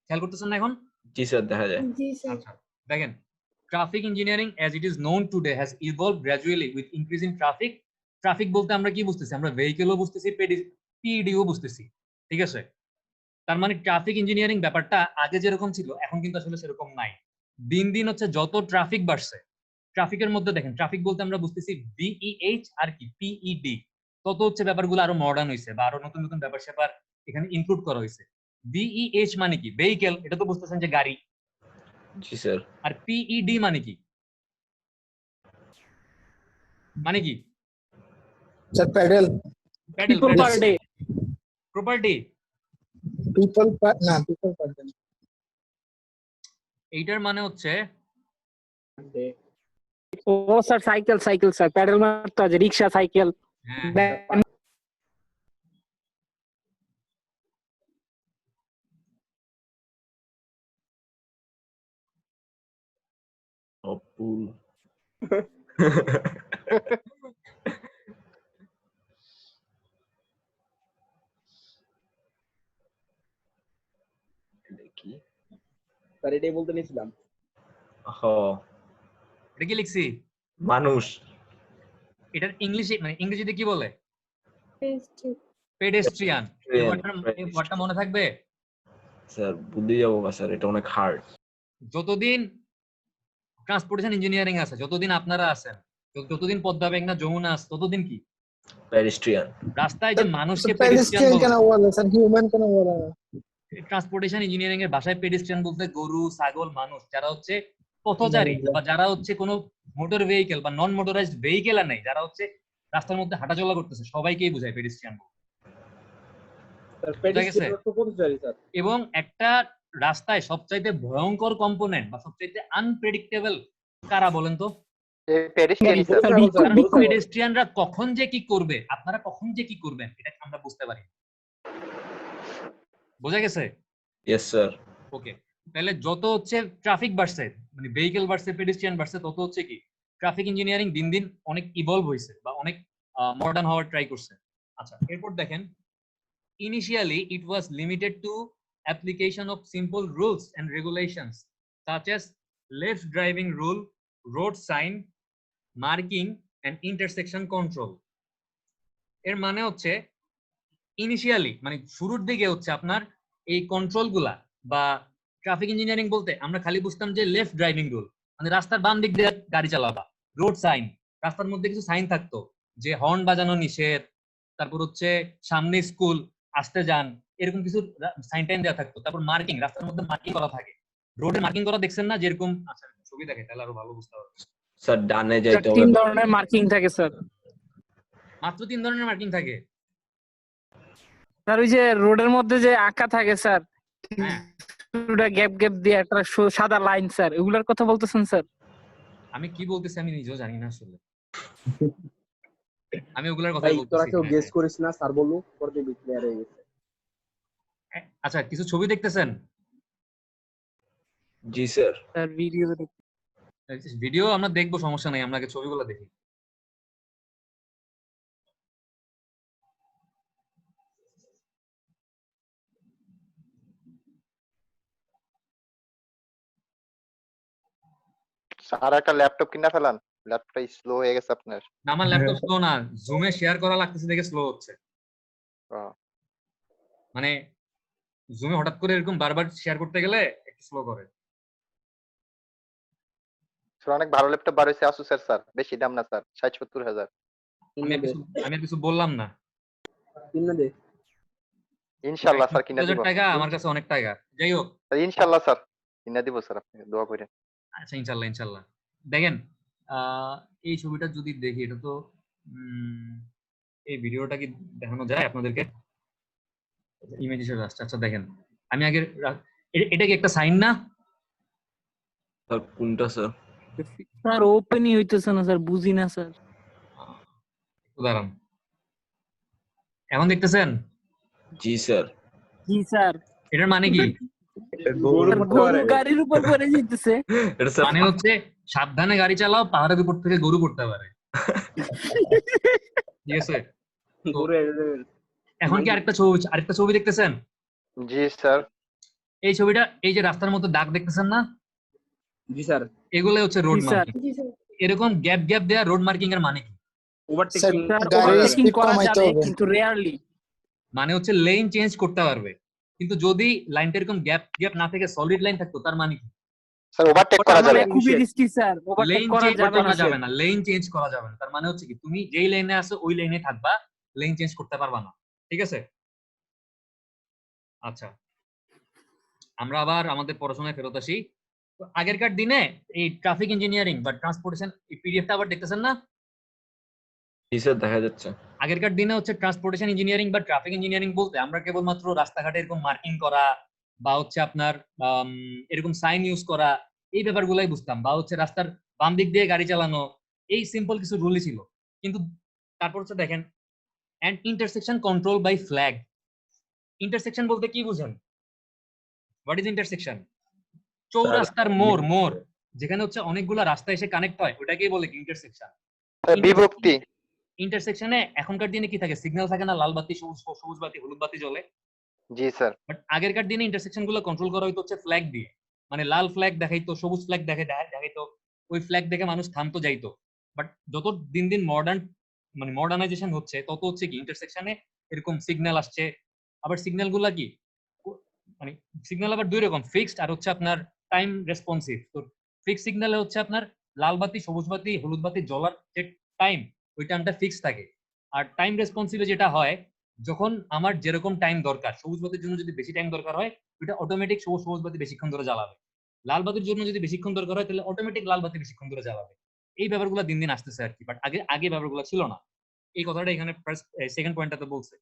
খেয়াল করতেছেন না এখন? জি স্যার, দেখা যায়। জি স্যার। আচ্ছা দেখেন traffic engineering as it is known today has evolved gradually with increase in traffic. Traffic বলতে আমরা কি বুঝতেছি? আমরা ভেহিকেলও বুঝতেছি, পিডিও বুঝতেছি। ঠিক আছে, তার মানে ট্রাফিক ইঞ্জিনিয়ারিং ব্যাপারটা আগে যেরকম ছিল এখন কিন্তু আসলে সেরকম নাই। দিন দিন হচ্ছে যত ট্রাফিক বাড়ছে, ট্রাফিকের মধ্যে দেখেন ট্রাফিক বলতে আমরা বুঝতেছি বিইএইচ আর কি পিইডি, তত হচ্ছে ব্যাপারগুলো আরো মডার্ন হয়েছে বা আরো নতুন নতুন ব্যাপার স্যাপার এখানে ইনক্লুড করা হয়েছে। বিইএইচ মানে কি? ভেহিকেল, এটা তো বুঝতেছেন যে গাড়ি। জি স্যার। আর পিইডি মানে কি? মানে কি sir pedal. People per day. Property. People না, পিপল পার ডে। এইটার মানে হচ্ছে ও স্যার সাইকেল স্যার, প্যাডেল মারতে আছে, রিকশা, সাইকেল। হ্যাঁ অপুল। দেখি স্যার এটাই বলতে নিয়েছিলাম। এটা কি লিখছি? মানুষ। এটার ইংলিশে মানে ইংরেজিতে কি বলে? পেস্ট্রি। পেডেস্ট্রিয়ান। এই ওয়ার্ডটা মনে থাকবে? স্যার বুদ্ধি যাবো স্যার, এটা অনেক হার্ড। যতদিন ট্রান্সপোর্টেশন ইঞ্জিনিয়ারিং আছে, যতদিন আপনারা আছেন, যতদিন পদ্মা মেঘনা যমুনা আছে, ততদিন কি পেডিস্ট্রিয়ান। রাস্তায় যে মানুষকে पेडिस्ट्रियन কেন বলে স্যার, হিউম্যান কেন বলে না? ট্রান্সপোর্টেশন ইঞ্জিনিয়ারিং এর ভাষায় পেডিস্ট্রিয়ান বলতে গরু, ছাগল, মানুষ যারা হচ্ছে পথচারী বা যারা হচ্ছে কোনো মোটর ভেহিকেল বা নন মোটরাইজড ভেহিকেল আর নাই, যারা হচ্ছে রাস্তার মধ্যে হাঁটাচলা করতেছে, সবাইকেই বোঝায় পেডিস্ট্রিয়ান। স্যার পেডিস্ট্রিয়ান তো পথচারী স্যার। এবং একটা রাস্তায় সবচাইতে ভয়ঙ্কর কম্পোনেন্ট বা সবচাইতে আনপ্রেডিক্টেবল কারা বলেন তো? Pedestrian sir. কারণ পেডেস্ট্রিয়ানরা কখন যে কি করবে, আপনারা কখন যে কি করবেন, এটা আমরা বুঝতে পারি। বোঝা গেছে? Yes sir. ওকে, তাহলে যত হচ্ছে ট্রাফিক বাড়ছে, মানে ভেহিকেল বাড়ছে, পেডেস্ট্রিয়ান বাড়ছে, তত হচ্ছে কি ট্রাফিক ইঞ্জিনিয়ারিং দিন দিন অনেক ইভলভ হয়েছে বা অনেক মডার্ন হওয়ার ট্রাই করছে। আচ্ছা, এরপর দেখেন, initially it was limited to application of simple rules and regulations such as left driving rule, road sign, marking and intersection control. এর মানে হচ্ছে ইনিশিয়ালি মানে শুরুর দিকে হচ্ছে আপনার এই কন্ট্রোল গুলা বা ট্রাফিক ইঞ্জিনিয়ারিং বলতে আমরা খালি বুঝতাম যে লেফট ড্রাইভিং রুল, মানে রাস্তার বাম দিক দিয়ে গাড়ি চালাবা, রোড সাইন, রাস্তার মধ্যে কিছু সাইন থাকতো যে হর্ন বাজানো নিষেধ, তারপর হচ্ছে সামনে স্কুল, আসতে যান, এরকম কিছু সাইন টাইন দেওয়া থাকতো। তারপর মার্কিং, রাস্তার মধ্যে মার্কিং করা থাকে, রোডে মার্কিং করা দেখছেন না যেরকম? আচ্ছা ছবি দেখে তাহলে আরো ভালো বুঝতে পারবেন। স্যার ডানে যাইতে হবে। 3 ধরনের মার্কিং থাকে স্যার। মাত্র 3 ধরনের মার্কিং থাকে? স্যার ওই যে রোডের মধ্যে যে আঁকা থাকে স্যার, হ্যাঁ, ওটা গ্যাপ গ্যাপ দিয়ে একটা সাদা লাইন স্যার, ওগুলার কথা বলতেছেন স্যার? আমি কি বলতেছি আমি নিজেও জানি না আসলে, আমি ওগুলোর কথা ভাই তোরা কেউ বলতেছি। গেস করিস না, স্যার বললো পরে দেখবি ক্লিয়ার হয়ে গেছে। আচ্ছা, কিছু ছবি দেখতেছেন? জি স্যার। স্যার ভিডিও ভিডিও আমরা দেখবো, সমস্যা নাই, আমরা আগে ছবিগুলো দেখি। স্যার একটা ল্যাপটপ কিনা ফেলান, ল্যাপটপটা স্লো হয়ে গেছে আপনার। না, আমার ল্যাপটপ স্লো না, জুমে শেয়ার করা লাগতেছে দেখে স্লো হচ্ছে। ও, মানে জুমে হঠাৎ করে এরকম বারবার শেয়ার করতে গেলে একটু স্লো করে। স্যার অনেক ভালো ল্যাপটপ বার হয়েছে আসুসের স্যার, বেশি দাম না স্যার, 60-70 হাজার। আমি আর কিছু বললাম না। কিনে দে ইনশাআল্লাহ স্যার কিনা 20,000 দিব। টাকা আমার কাছে অনেক টাকা। যাই হোক, স্যার ইনশাআল্লাহ স্যার কিনা দিব স্যার, আপনাকে দোয়া করেন। আচ্ছা ইনশাল্লাহ ইনশাল্লাহ। দেখেন এই ছবিটা যদি দেখি, এটা তো এই ভিডিওটা কি দেখানো যায় আপনাদেরকে? ইমেজ হিসেবে আসছে। আচ্ছা দেখেন, আমি আগে এটা কি একটা সাইন না? স্যার কোনটা স্যার? স্যার ওপেনই হইতেছে না স্যার, বুঝি না স্যার। দাঁড়ান, এখন দেখতেছেন? জি স্যার। জি স্যার। এটার মানে কি? গরু গাড়ির উপর পড়ে যাইতেছে। এটা স্যার মানে হচ্ছে সাবধানে গাড়ি চালাও, পাহাড়ের উপর থেকে গরু পড়তে পারে। ঠিক আছে? তো এখন কি আরেকটা ছবি দেখতেছেন? জি স্যার। এই ছবিটা, এই যে রাস্তার মধ্যে দাগ দেখতেছেন না? জি স্যার। এগুলো হচ্ছে রোড জি স্যার। মার্কিং। জি স্যার। এরকম গ্যাপ গ্যাপ দেয়া রোড মার্কিং এর মানে কি? ওভারটেকিং স্যার, স্যার গাড়ির ওভারটেকিং speed করা কমাইতে যাবে হবে। কিন্তু রেয়ারলি। মানে হচ্ছে লেন চেঞ্জ করতে পারবে, কিন্তু যদি লাইনটা এরকম গ্যাপ গ্যাপ না থেকে সলিড লাইন থাকতো, তার মানে কি? স্যার ওভারটেক ওটা করা মানে যাবে। খুবই রিস্কি স্যার, ওভারটেক লেন করা চেঞ্জ যাবে না করা স্যার। যাবে না, লেন চেঞ্জ করা যাবে না। তার মানে হচ্ছে কি, তুমি যেই লাইনে আছো ওই লাইনে থাকবা, লেন চেঞ্জ করতে পারবা না। ঠিক আছে? আচ্ছা, আমরা আবার আমাদের পড়াশোনায় ফেরত আসি। তো আগেরকার দিনে এই ট্রাফিক ইঞ্জিনিয়ারিং বা ট্রান্সপোর্টেশন, এই পিডিএফটা আবার দেখতেছেন না? জি স্যার দেখা যাচ্ছে। আগেরকার দিনে হচ্ছে ট্রান্সপোর্টেশন ইঞ্জিনিয়ারিং বা ট্রাফিক ইঞ্জিনিয়ারিং বলতে আমরা কেবলমাত্র রাস্তাঘাটে এরকম মার্কিং করা বা হচ্ছে আপনার এরকম সাইন ইউজ করা, এই ব্যাপারগুলাই বুঝতাম, বা হচ্ছে রাস্তার বাম দিক দিয়ে গাড়ি চালানো, এই সিম্পল কিছু রুলই ছিল। কিন্তু তারপর হচ্ছে দেখেন, and intersection control by flag. Intersection বলতে কি বুঝেন? What is intersection? চৌরাস্তার মোড় যেখানে হচ্ছে অনেকগুলো রাস্তা এসে কানেক্ট হয়, ওটাকেই বলে ইন্টারসেকশন। বিভক্তি। ইন্টারসেকশনে এখনকার দিনে কি থাকে? সিগন্যাল থাকে না, লাল বাতি, সবুজ বাতি, হলুদ বাতি জ্বলে। জি স্যার। বাট আগেরকার দিনে ইন্টারসেকশন গুলো কন্ট্রোল করা হইতো হচ্ছে ফ্ল্যাগ দিয়ে। মানে লাল ফ্ল্যাগ দেখাইতো, সবুজ ফ্ল্যাগ দেখাইতো, ওই ফ্ল্যাগ দেখে মানুষ থামতো যাইতো। বাট যত দিন দিন মডার্নাইজেশন হচ্ছে, তত হচ্ছে কি ইন্টারসেকশনে এরকম সিগন্যাল আসছে। আবার সিগন্যাল গুলা কি, মানে সিগন্যাল আবার দুই রকম, ফিক্সড আর হচ্ছে আপনার টাইম রেসপন্সিভ। তো ফিক্স সিগন্যালে হচ্ছে আপনার লাল বাতি, সবুজ বাতি, হলুদ বাতি জ্বলার যে টাইম, ওই টাইমটা ফিক্স থাকে। আর টাইম রেসপন্সিভে যেটা হয়, যখন আমার যেরকম টাইম দরকার, সবুজ বাতির জন্য যদি বেশি টাইম দরকার হয়, ওইটা অটোমেটিক সবুজ বাতি বেশিক্ষণ ধরে জ্বালাবে। লাল বাতির জন্য যদি বেশিক্ষণ দরকার হয়, তাহলে অটোমেটিক লাল বাতি বেশিক্ষণ ধরে জ্বালাবে। এই ব্যাপারগুলো দিন দিন আসতেছে আর কি, বাট আগে ব্যাপারগুলো ছিল না। এই কথাটা এখানে সেকেন্ড পয়েন্টটাতে বলছে।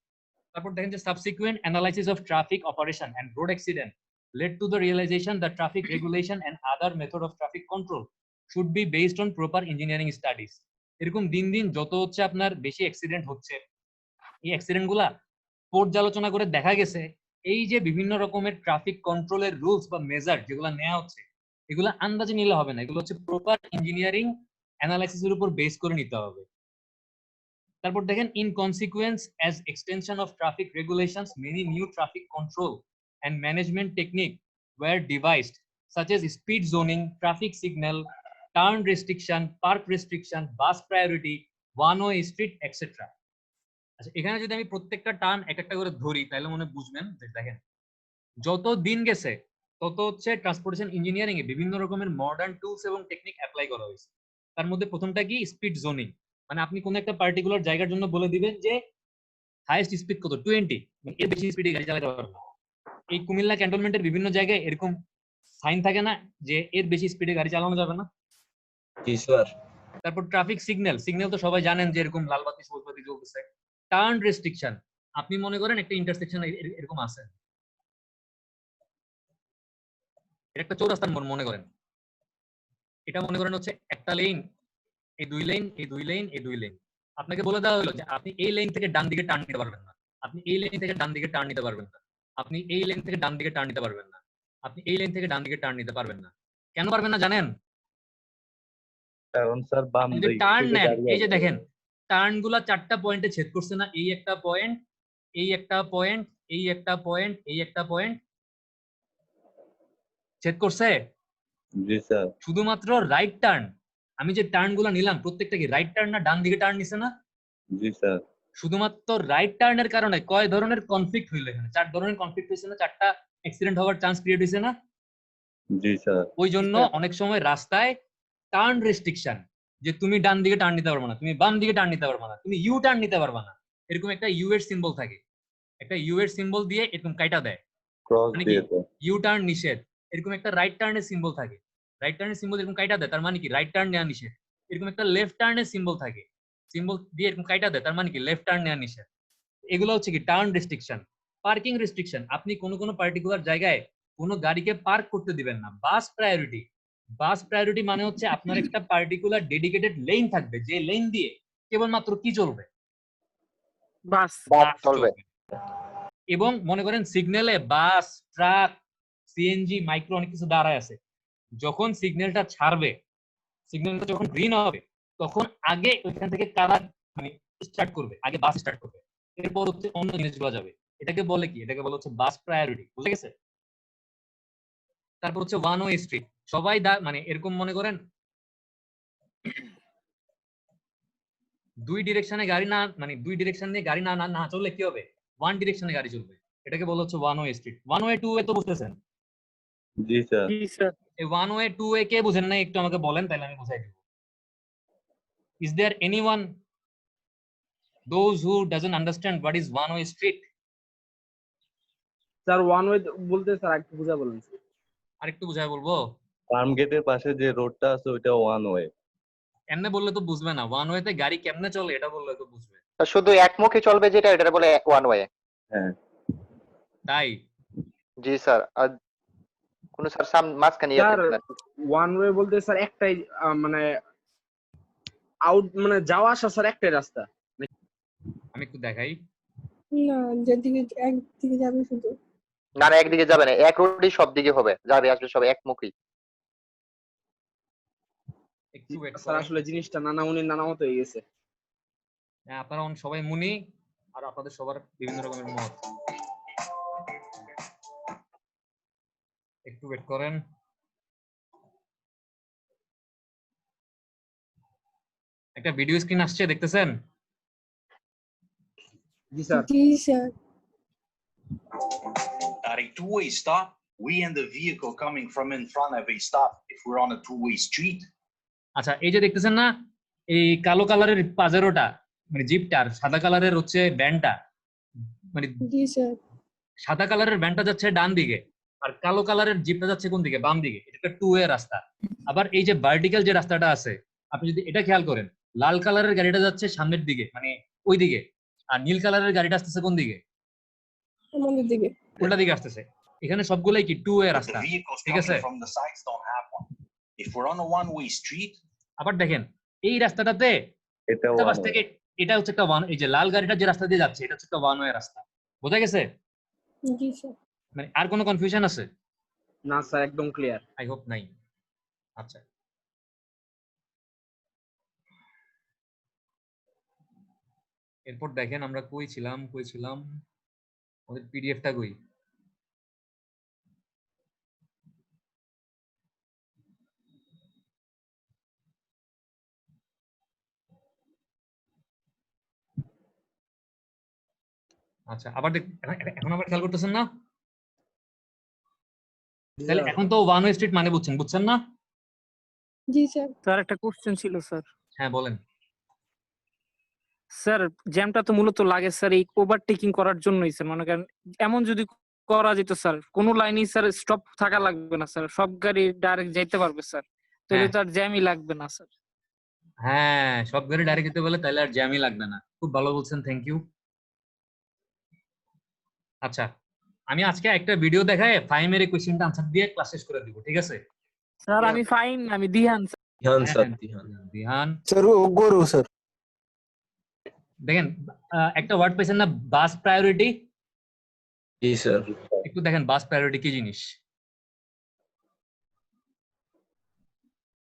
তারপর দেখেন যে subsequent analysis of traffic operation and road accident led to the realization that traffic regulation and other method of traffic control should be based on proper engineering studies. এরকম দিন দিন যত হচ্ছে আপনার বেশি অ্যাক্সিডেন্ট হচ্ছে, এই অ্যাক্সিডেন্ট গুলা পর্যালোচনা করে দেখা গেছে এই যে বিভিন্ন রকমের ট্রাফিক কন্ট্রোলের রুলস বা মেজার যেগুলো নেওয়া হচ্ছে, এগুলো আন্দাজে নিলে হবে না, এগুলো হচ্ছে প্রপার ইঞ্জিনিয়ারিং অ্যানালাইসিসের উপর বেস করে নিতে হবে। তারপর দেখেন in consequence as extension of traffic regulations many new traffic control and management technique were devised, such as speed zoning, traffic signal, turn restriction, park restriction, bus priority, one-way street, etc. আচ্ছা, এখানে যদি আমি প্রত্যেকটা turn এক একটা করে ধরি তাহলে মনে বুঝবেন যে দেখেন যত দিন গেছে তত হচ্ছে ট্রান্সপোর্টেশন ইঞ্জিনিয়ারিং এ বিভিন্ন রকমের মডার্ন টুলস এবং টেকনিক অ্যাপ্লাই করা হয়েছে। তার মধ্যে প্রথমটা কি, স্পিড জোনিং। মানে আপনি কোন একটা পার্টিকুলার জায়গার জন্য বলে দিবেন যে হাইয়েস্ট স্পিড কত, 20, এর বেশি স্পিডে গাড়ি চালাতে পারবে না। এই কুমিল্লা ক্যান্টনমেন্টের বিভিন্ন জায়গায় এরকম সাইন থাকে না যে এর বেশি স্পিডে গাড়ি চালানো যাবে না? জি স্যার। তারপর ট্রাফিক সিগন্যাল, সিগন্যাল তো সবাই জানেন যে এরকম লাল বাতি সবুজ বাতি জ্বলতেছে। টার্ন রেস্ট্রিকশন, আপনি মনে করেন একটা ইন্টারসেকশন এরকম আছে, একটা চৌরাস্তার মোড় মনে করেন, এটা মনে করেন হচ্ছে একটা লেন, এই দুই লেন, এই দুই লেন, এই দুই লেন। আপনাকে বলে দেওয়া হলো যে আপনি এই লেন থেকে ডান দিকে টার্ন নিতে পারবেন না, আপনি এই লেন থেকে ডান দিকে টার্ন নিতে পারবেন না, আপনি এই লেন থেকে ডান দিকে টার্ন নিতে পারবেন না, আপনি এই লেন থেকে ডান দিকে টার্ন নিতে পারবেন না। কেন পারবেন না জানেন? কারণ স্যার বাম যদি দিক টার্ন থেকে নেন, গাড়ি এই যে আসবে। দেখেন টার্ন গুলা 4টা পয়েন্টে ছেদ করছে না, এই একটা পয়েন্ট, এই একটা পয়েন্ট, এই একটা পয়েন্ট, এই একটা পয়েন্ট ছেদ করছে। জি স্যার। শুধুমাত্র রাইট টার্ন, আমি যে টার্ন গুলা নিলাম প্রত্যেকটা কি রাইট টার্ন না ডান দিকে টার্ন নিছে না? জি স্যার। শুধুমাত্র রাইট টার্নের কারণে কয় ধরনের কনফ্লিক্ট হইলো এখানে? 4 ধরনের কনফ্লিক্ট হয়েছে না? 4টা অ্যাক্সিডেন্ট হওয়ার চান্স ক্রিয়েট হয়েছে না? জি স্যার। ওই জন্য অনেক সময় রাস্তায় টার্ন রেস্ট্রিকশন, যে তুমি ডান দিকে টার্ন নিতে পারবে না, তুমি বাম দিকে টার্ন নিতে পারবে না, তুমি ইউ টার্ন নিতে পারবে না, এরকম একটা ইউ এর সিম্বল থাকে, একটা ইউ এর সিম্বল দিয়ে এরকম কাইটা দেয়, ক্রস মানে কি দিয়ে তো। ইউ টার্ন নিষেধ। এরকম একটা রাইট টার্নের সিম্বল থাকে, রাইট টার্নের সিম্বল এরকম কাইটা দেয়, তার মানে কি রাইট টার্ন নেওয়া নিষেধ। এরকম একটা লেফট টার্নের সিম্বল থাকে, সিম্বল দিয়ে এরকম কাইটা দেয়, তার মানে কি লেফট টার্ন নেওয়া নিষেধ। এগুলো হচ্ছে কি টার্ন রেস্ট্রিকশন। পার্কিং রেস্ট্রিকশন, আপনি কোনো পার্টিকুলার জায়গায় কোনো গাড়িকে পার্ক করতে দিবেন না। বাস প্রায়োরিটি, বাস প্রায়োরিটি মানে হচ্ছে আপনার একটা পার্টিকুলার ডেডিকেটেড লেন থাকবে, যে লেন দিয়ে কেবলমাত্র কি চলবে, বাস বাস চলবে। এবং মনে করেন সিগন্যালে বাস, ট্রাক, সিএনজি, মাইক্রো অনেক কিছু দাঁড়ায় আছে, যখন সিগন্যালটা ছাড়বে, সিগন্যালটা যখন গ্রিন হবে, তখন আগে ওইখান থেকে কারা মানে স্টার্ট করবে, আগে বাস স্টার্ট করবে, এরপর হচ্ছে অন্য জিনিসগুলো যাবে। এটাকে বলে কি, এটাকে বলা হচ্ছে বাস প্রায়োরিটি, বুঝে গেছে? তারপর হচ্ছে ওয়ান ওয়ে স্ট্রিট, সবাই মানে এরকম মনে করেন দুই ডিরেকশনে গাড়ি না, মানে দুই ডিরেকশন দিয়ে গাড়ি না না চললে কি হবে, ওয়ান ডিরেকশনে গাড়ি চলবে, এটাকে বলা হচ্ছে one way street. One way two way তো বুঝতেছেন? জি স্যার। জি স্যার। এই ওয়ান ওয়ে টু ওয়ে কে বুঝেন না একটু আমাকে বলেন, তাহলে আমি বুঝাই দেব। Is there anyone those who doesn't understand what is one way street? Sir one way বলতে স্যার একটু বুঝা বলেন। আরেকটু বুঝাই বলবো? ফার্ম গেটের পাশে যে রোডটা আছে ওইটা ওয়ান ওয়ে। এমনে বললে তো বুঝবে না, ওয়ান ওয়েতে গাড়ি কেমনে চলে এটা বললে তো বুঝবে। শুধু একমুখী চলবে যেটা, এটা বলে ওয়ান ওয়ে। হ্যাঁ তাই জি স্যার। আর কোন স্যার মাঝখানে স্যার ওয়ান ওয়ে বলতে স্যার একটাই মানে আউট মানে যাওয়া আসা স্যার একটাই রাস্তা। আমি একটু দেখাই। না, যেদিকে একদিকে যাবে শুধু। না না, একদিকে যাবে না, এক রোডই সব দিকে হবে, যাবে আসবে সব একমুখী। একটু ওয়েট স্যার করেন। আসলে জিনিসটা নানা মুনির নানা মতো হয়ে গেছে। হ্যাঁ, আপনারা সবাই মুনি, আর আপনাদের সবার বিভিন্ন রকমের মত। একটু ওয়েট করেন। একটা ভিডিও স্ক্রিন আসছে, দেখতেছেন? জি স্যার। জি sir. At a two-way stop, we and the vehicle coming from in front of a stop if we're on a two-way street? আচ্ছা, এই যে দেখতেছেন না, এই কালো কালারের পাজেরোটা মানে জিপটার, সাদা কালারের হচ্ছে ভ্যানটা, মানে জি স্যার। সাদা কালারের ভ্যানটা যাচ্ছে ডান দিকে আর কালো কালারের জিপটা যাচ্ছে কোন দিকে? বাম দিকে। এটা একটা টু ওয়ে রাস্তা। আবার এই যে ভার্টিক্যাল যে রাস্তাটা আছে, আপনি যদি এটা খেয়াল করেন, লাল কালারের গাড়িটা যাচ্ছে সামনের দিকে মানে ওই দিকে, আর নীল কালারের গাড়িটা আসতেছে কোন দিকে? আমাদের দিকে। উল্টা দিকে আসতেছে। এখানে সবগুলাই কি টু ওয়ে But রাস্তা, the vehicles ঠিক আছে? coming from the sides don't have one. If we're on a one-way street, আবার দেখেন এই রাস্তাটাতে এটা একটা বাস one থেকে, way। এটা হচ্ছে একটা ওয়ান, এই যে লাল গাড়িটা যে রাস্তা দিয়ে যাচ্ছে এটা হচ্ছে একটা ওয়ান ওয়ে রাস্তা। বোঝা গেছে? জি স্যার। মানে আর কোনো কনফিউশন আছে? না স্যার, একদম ক্লিয়ার। আই হোপ নাই। আচ্ছা, এরপর দেখেন আমরা কই ছিলাম আমাদের পিডিএফটা কই? আচ্ছা, আবার এখন আবার খেয়াল করতেছেন না? তাহলে এখন তো ওয়ান ওয়ে স্ট্রিট মানে বুঝছেন না? জি স্যার। স্যার একটা কোশ্চেন ছিল স্যার। হ্যাঁ বলেন। স্যার জ্যামটা তো মূলত লাগে স্যার এই ওভারটেকিং করার জন্যই স্যার। মনে করেন এমন যদি করা যেত স্যার, কোন লাইনই স্যার স্টপ থাকা লাগবে না স্যার, সব গাড়ি ডাইরেক্ট যাইতে পারবে স্যার, তাহলে তো আর জ্যামই লাগবে না স্যার। হ্যাঁ, সব গাড়ি ডাইরেক্ট যেতে বলে তাহলে আর জ্যামই লাগবে না। খুব ভালো বলছেন, থ্যাংক ইউ। আচ্ছা, আমি আজকে একটা ভিডিও দেখায় ফাইমের এই কোশ্চেনটা আনসার দিয়ে ক্লাস শেষ করে দিব, ঠিক আছে? স্যার আমি ফাইন, আমি দিহান স্যার। ধ্যান স্যার, হ্যাঁ, দিহান। Sir, Guru, sir. দেখেন একটা ওয়ার্ড পেয়েছেন না, বাস প্রায়োরিটি? জি স্যার। একটু দেখেন বাস প্রায়োরিটি কি জিনিস।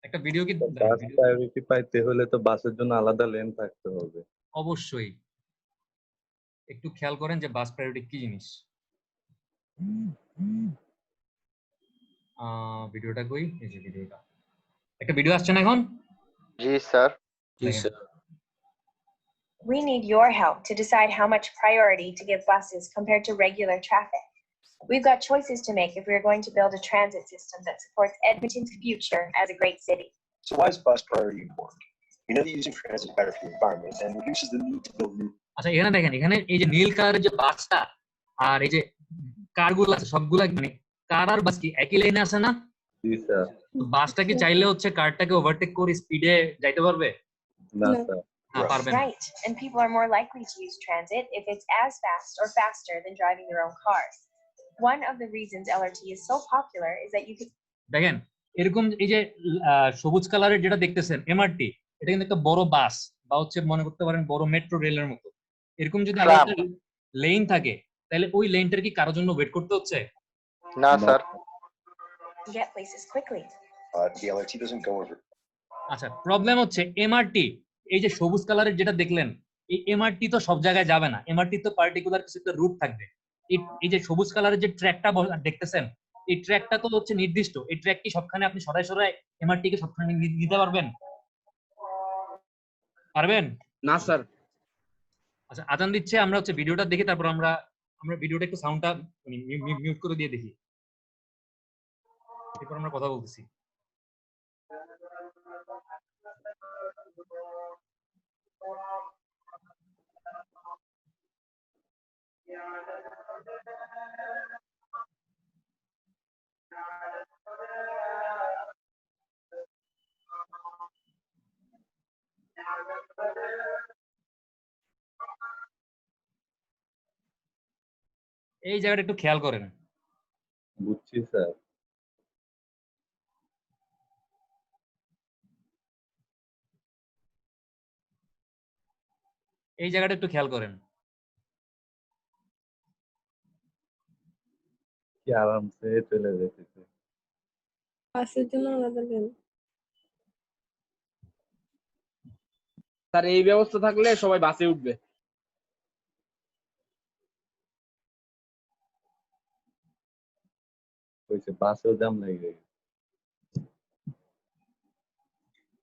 একটা ভিডিও কি বাস প্রায়োরিটি পাইতে হলে তো বাসের জন্য আলাদা লেন থাকতে হবে। অবশ্যই একটু খেয়াল করেন যে বাস প্রায়োরিটি কি জিনিস। ভিডিওটা কই? এই যে ভিডিওটা, একটা ভিডিও আসছে না এখন? জি স্যার। জি দেখেন। Sir. We need your help to decide how much priority to give buses compared to regular traffic. We've got choices to make if we're going to build a transit system that supports Edmonton's future as a great city. so why is bus priority important? We know that using transit is better for the environment and reduces the need to build new. আচ্ছা, এখানে দেখেন, এখানে এই যে নীল কালারের যে বাসটা আর এই যে কারগুলো আছে সবগুলা মানে কার আর বাস কি একই লাইনে আছে না? জি স্যার। বাসটা কি চাইলে হচ্ছে কারটাকে ওভারটেক করে স্পিডে যাইতে পারবে? না না। স্যার। না, পারবে না। Right, and people are more likely to use transit if it's as fast or faster than driving their own cars. One of the reasons LRT is so popular is that you can দেখেন এরকম এই যে সবুজ কালারের যেটা দেখতেছেন MRT, এটা কিন্তু একটা বড় বাস বা হচ্ছে মনে করতে পারেন বড় মেট্রো রেলের মতো। এরকম যদি আলাদা লেন থাকে তাহলে ওই লেনটার কি কারোর জন্য ওয়েট করতে হচ্ছে? না sir. get places quickly. The LRT doesn't go over. আচ্ছা, প্রবলেম হচ্ছে এমআরটি, এই যে সবুজ কালারের যেটা দেখলেন, এই এমআরটি তো সব জায়গায় যাবে না। এমআরটি তো পার্টিকুলার কিছু একটা রুট থাকবে। এই যে সবুজ কালারের যে ট্র্যাকটা দেখতেছেন, এই ট্র্যাকটা তো হচ্ছে নির্দিষ্ট। এই ট্র্যাক কি সবখানে আপনি সরাসরি এমআরটি কে সবখানে নিতে পারবেন? পারবেন না স্যার। আচ্ছা, আজান দিচ্ছে, আমরা হচ্ছে ভিডিওটা দেখি, তারপর আমরা ভিডিওটা একটু সাউন্ডটা মিউট করে দিয়ে দেখি, এরপর আমরা কথা বলতেছি। এই জায়গাটা একটু খেয়াল করেন। বুঝছি স্যার। এই জায়গাটা একটু খেয়াল করেন। কি আরামসে চলে যেতেছে। বাসের জন্য আলাদা লেন। স্যার এই ব্যবস্থা থাকলে সবাই বাসে উঠবে। হইছে, বাসেও জ্যাম লেগে গেছে।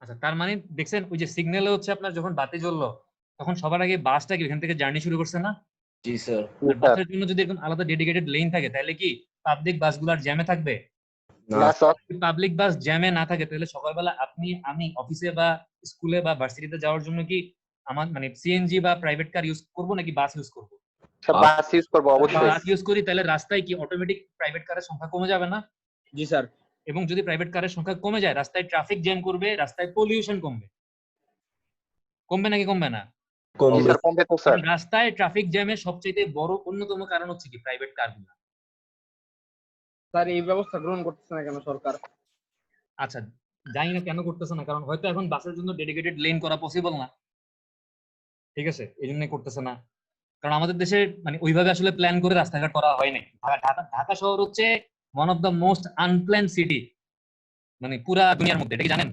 আচ্ছা, তার মানে দেখছেন ওই যে সিগন্যালে হচ্ছে আপনার যখন বাতি জ্বললো তখন সবার আগে বাসটা কি এখান থেকে জার্নি শুরু করছে না? জি স্যার। বাসের জন্য যদি এরকম আলাদা ডেডিকেটেড লেন থাকে তাহলে কি পাবলিক বাসগুলোর জ্যামে থাকবে? না স্যার। পাবলিক বাস জ্যামে না থাকে তাহলে সকালবেলা আপনি আমি অফিসে বা স্কুলে বা ভার্সিটিতে যাওয়ার জন্য কি আমার মানে সিএনজি বা প্রাইভেট কার ইউজ করব নাকি বাস ইউজ করব? স্যার বাস ইউজ করবো অবশ্যই। বাস ইউজ করি তাহলে রাস্তায় কি অটোমেটিক প্রাইভেট কারের সংখ্যা কমে যাবে না? জি স্যার। এবং যদি প্রাইভেট কারের সংখ্যা কমে যায় রাস্তায় ট্রাফিক জ্যাম করবে, রাস্তায় পলিউশন কমবে। কমবে নাকি কমবে না? জি স্যার কমবে তো স্যার। কারণ রাস্তায় ট্রাফিক জ্যামের সবচেয়ে বড় অন্যতম কারণ হচ্ছে কি প্রাইভেট কারগুলো। স্যার এই ব্যবস্থা গ্রহণ করতেছে না কেন সরকার? আচ্ছা, জানি না কেন করতেছে না, কারণ হয়তো এখন বাসের জন্য ডেডিকেটেড লেন করা পসিবল না, ঠিক আছে, এই জন্যই করতেছে না। কারণ আমাদের দেশে মানে ওইভাবে আসলে প্ল্যান করে রাস্তাঘাট করা হয় নাই। ঢাকা শহর হচ্ছে one of the most unplanned city মানে পুরা দুনিয়ার মধ্যে, এটা কি জানেন?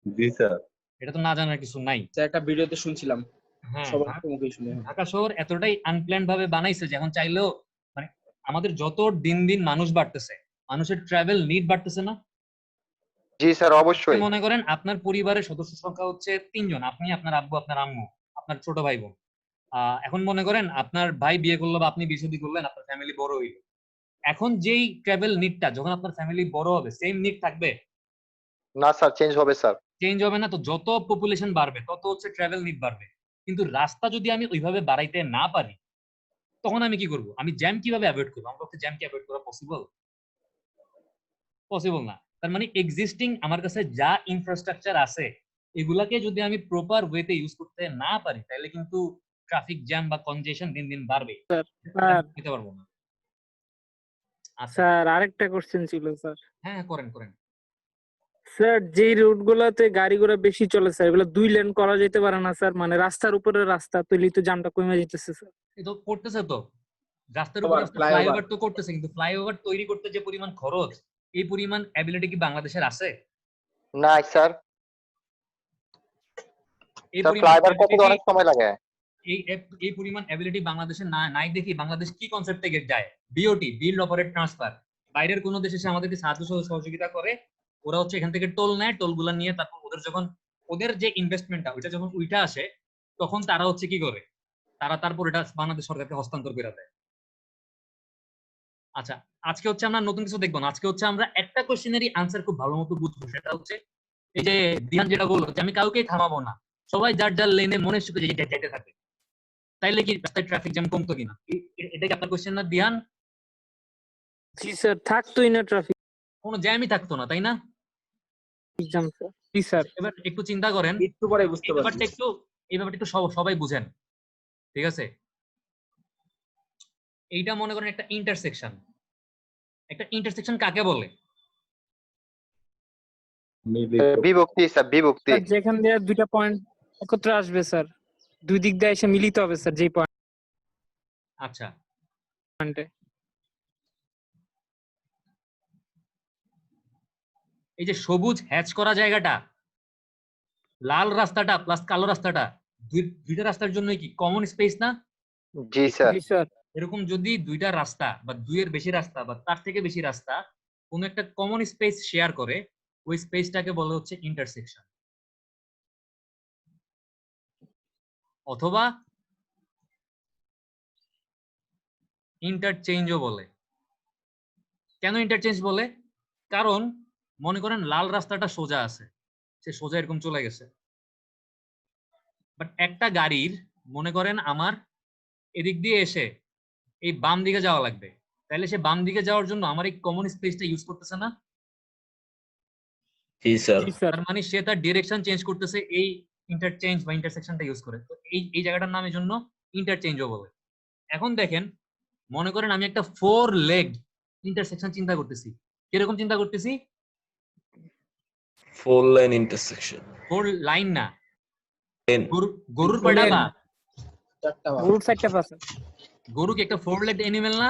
জি স্যার। এটা তো না জানার কিছু নাই। স্যার একটা ভিডিওতে শুনছিলাম। হ্যাঁ, সবার মুখে শুনে। ঢাকা শহর এতটাই আনপ্ল্যান ভাবে বানাইছে যে এখন চাইলেও মানে আমাদের যত দিন দিন মানুষ বাড়তেছে, মানুষের ট্রাভেল নিড বাড়তেছে না? জি স্যার অবশ্যই। মনে করেন আপনার পরিবারের সদস্য সংখ্যা হচ্ছে 3 জন, আপনি, আপনার আব্বু, আপনার আম্মু, আপনার ছোট ভাই বোন। এখন মনে করেন আপনার ভাই বিয়ে করলো বা আপনি বিয়ে শাদী করলেন, আপনার ফ্যামিলি বড় হইল। এখন যেই ট্রাভেল নিডটা যখন আপনার ফ্যামিলি বড় হবে সেম নিড থাকবে? না স্যার চেঞ্জ হবে স্যার। চেঞ্জ হবে না। তো যত পপুলেশন বাড়বে তত হচ্ছে ট্রাভেল নিড বাড়বে। কিন্তু রাস্তা যদি আমি ওইভাবে বাড়াইতে না পারি তখন আমি কি করব? আমি জ্যাম কিভাবে অ্যাভয়েড করব? আমার পক্ষে জ্যাম কি অ্যাভয়েড করা পসিবল? পসিবল না। তার মানে এক্সিস্টিং আমার কাছে যা ইনফ্রাস্ট্রাকচার আছে এগুলাকে যদি আমি প্রপার ওয়েতে ইউজ করতে না পারি তাহলে কিন্তু ট্রাফিক জ্যাম বা কনজেশন দিন দিন বাড়বে। স্যার দিতে পারবো না। আচ্ছা, স্যার আরেকটা কোশ্চেন ছিল স্যার। হ্যাঁ করেন করেন। স্যার যে রুট গুলাতে গাড়ি ঘোড়া বেশি চলে স্যার এগুলো 2 লেন করা যেতে পারে না স্যার? মানে রাস্তার উপরে রাস্তা তৈরি তো জ্যামটা কমে যেতেছে স্যার। এ তো করতেছে তো, রাস্তার উপর রাস্তা ফ্লাইওভার তো করতেছে, কিন্তু ফ্লাইওভার তৈরি করতে যে পরিমাণ খরচ এই পরিমাণ অ্যাবিলিটি কি বাংলাদেশের আছে? না স্যার। এই স্যার পরিমাণ ফ্লাইওভার করতে অনেক সময় লাগে। এই পরিমাণ অ্যাবিলিটি বাংলাদেশে নাই দেখি বাংলাদেশ কি কনসেপ্টে গেট যায়? BOT, build operate transfer. বাইরের কোনো দেশে এসে আমাদেরকে সাহায্য সহযোগিতা করে, ওরা হচ্ছে এখান থেকে টোল নেয়, টোলগুলো নিয়ে তারপর ওদের যখন ওদের যে ইনভেস্টমেন্টটা ওইটা যখন উইটা আসে তখন তারা হচ্ছে কি করে, তারা তারপর এটা বাংলাদেশ সরকারকে হস্তান্তর করে দেয়। আচ্ছা, আজকে হচ্ছে আমরা নতুন কিছু দেখবো না, আজকে হচ্ছে আমরা একটা কোশ্চেনেরই আনসার খুব ভালো মতো বুঝবো। সেটা হচ্ছে এই যে দিহান যেটা বললো যে আমি কাউকেই থামাবো না, সবাই যার যার লেনে মনে সুখে যেতে থাকে, তাইলে কি রাস্তায় ট্রাফিক জ্যাম কমতো কিনা? এটা কি আপনার কোশ্চেন না দিহান? জি স্যার, থাকতোই না ট্রাফিক কোনো জ্যামই থাকতো না, তাই না? Jam sir. জি স্যার। এবার একটু চিন্তা করেন, একটু পরে বুঝতে পারছি। এই ব্যাপারটা একটু সবাই বুঝেন, ঠিক আছে? এইটা মনে করেন একটা ইন্টারসেকশন। একটা ইন্টারসেকশন কাকে বলে? বিভক্তি স্যার, বিভক্তি। স্যার যেখান দিয়ে দুইটা পয়েন্ট একত্রে আসবে স্যার, দুই দিক দিয়ে এসে মিলিত হবে স্যার যেই আচ্ছা, পয়েন্টে। এই যে সবুজ হ্যাচ করা জায়গাটা, লাল রাস্তাটা প্লাস কালো রাস্তাটা, দুইটা রাস্তার জন্য কি কমন স্পেস না? জি স্যার। জি স্যার। এরকম যদি দুইটা রাস্তা বা দুইয়ের বেশি রাস্তা বা তার থেকে বেশি রাস্তা কোন একটা কমন স্পেস শেয়ার করে ওই স্পেসটাকে বলা হচ্ছে ইন্টারসেকশন, অথবা ইন্টারচেঞ্জও বলে। কেন ইন্টারচেঞ্জ বলে? কারণ মনে করেন লাল রাস্তাটা সোজা আছে, সে সোজা এরকম চলে গেছে, বাট একটা গাড়ির মনে করেন আমার এদিক দিয়ে এসে এই বাম দিকে যাওয়া লাগবে, তাহলে সে বাম দিকে যাওয়ার জন্য আমার এই কমন স্পেসটা ইউজ করতেছে না? জি স্যার। তার মানে সে তার ডিরেকশন চেঞ্জ করতেছে এই ইন্টারচেঞ্জ বা ইন্টারসেকশনটা ইউজ করে। তো এই জায়গাটার নাম এজন্য ইন্টারচেঞ্জও বলে। এখন দেখেন, মনে করেন আমি একটা 4 লেগ ইন্টারসেকশন চিন্তা করতেছি। কিরকম চিন্তা করতেছি? 4 লাইন ইন্টারসেকশন। 4 লাইন না, লেন। গরুর কয়টা পা? গরুর 4টা পা স্যার। গরু কি একটা 4 লেগড অ্যানিমেল না?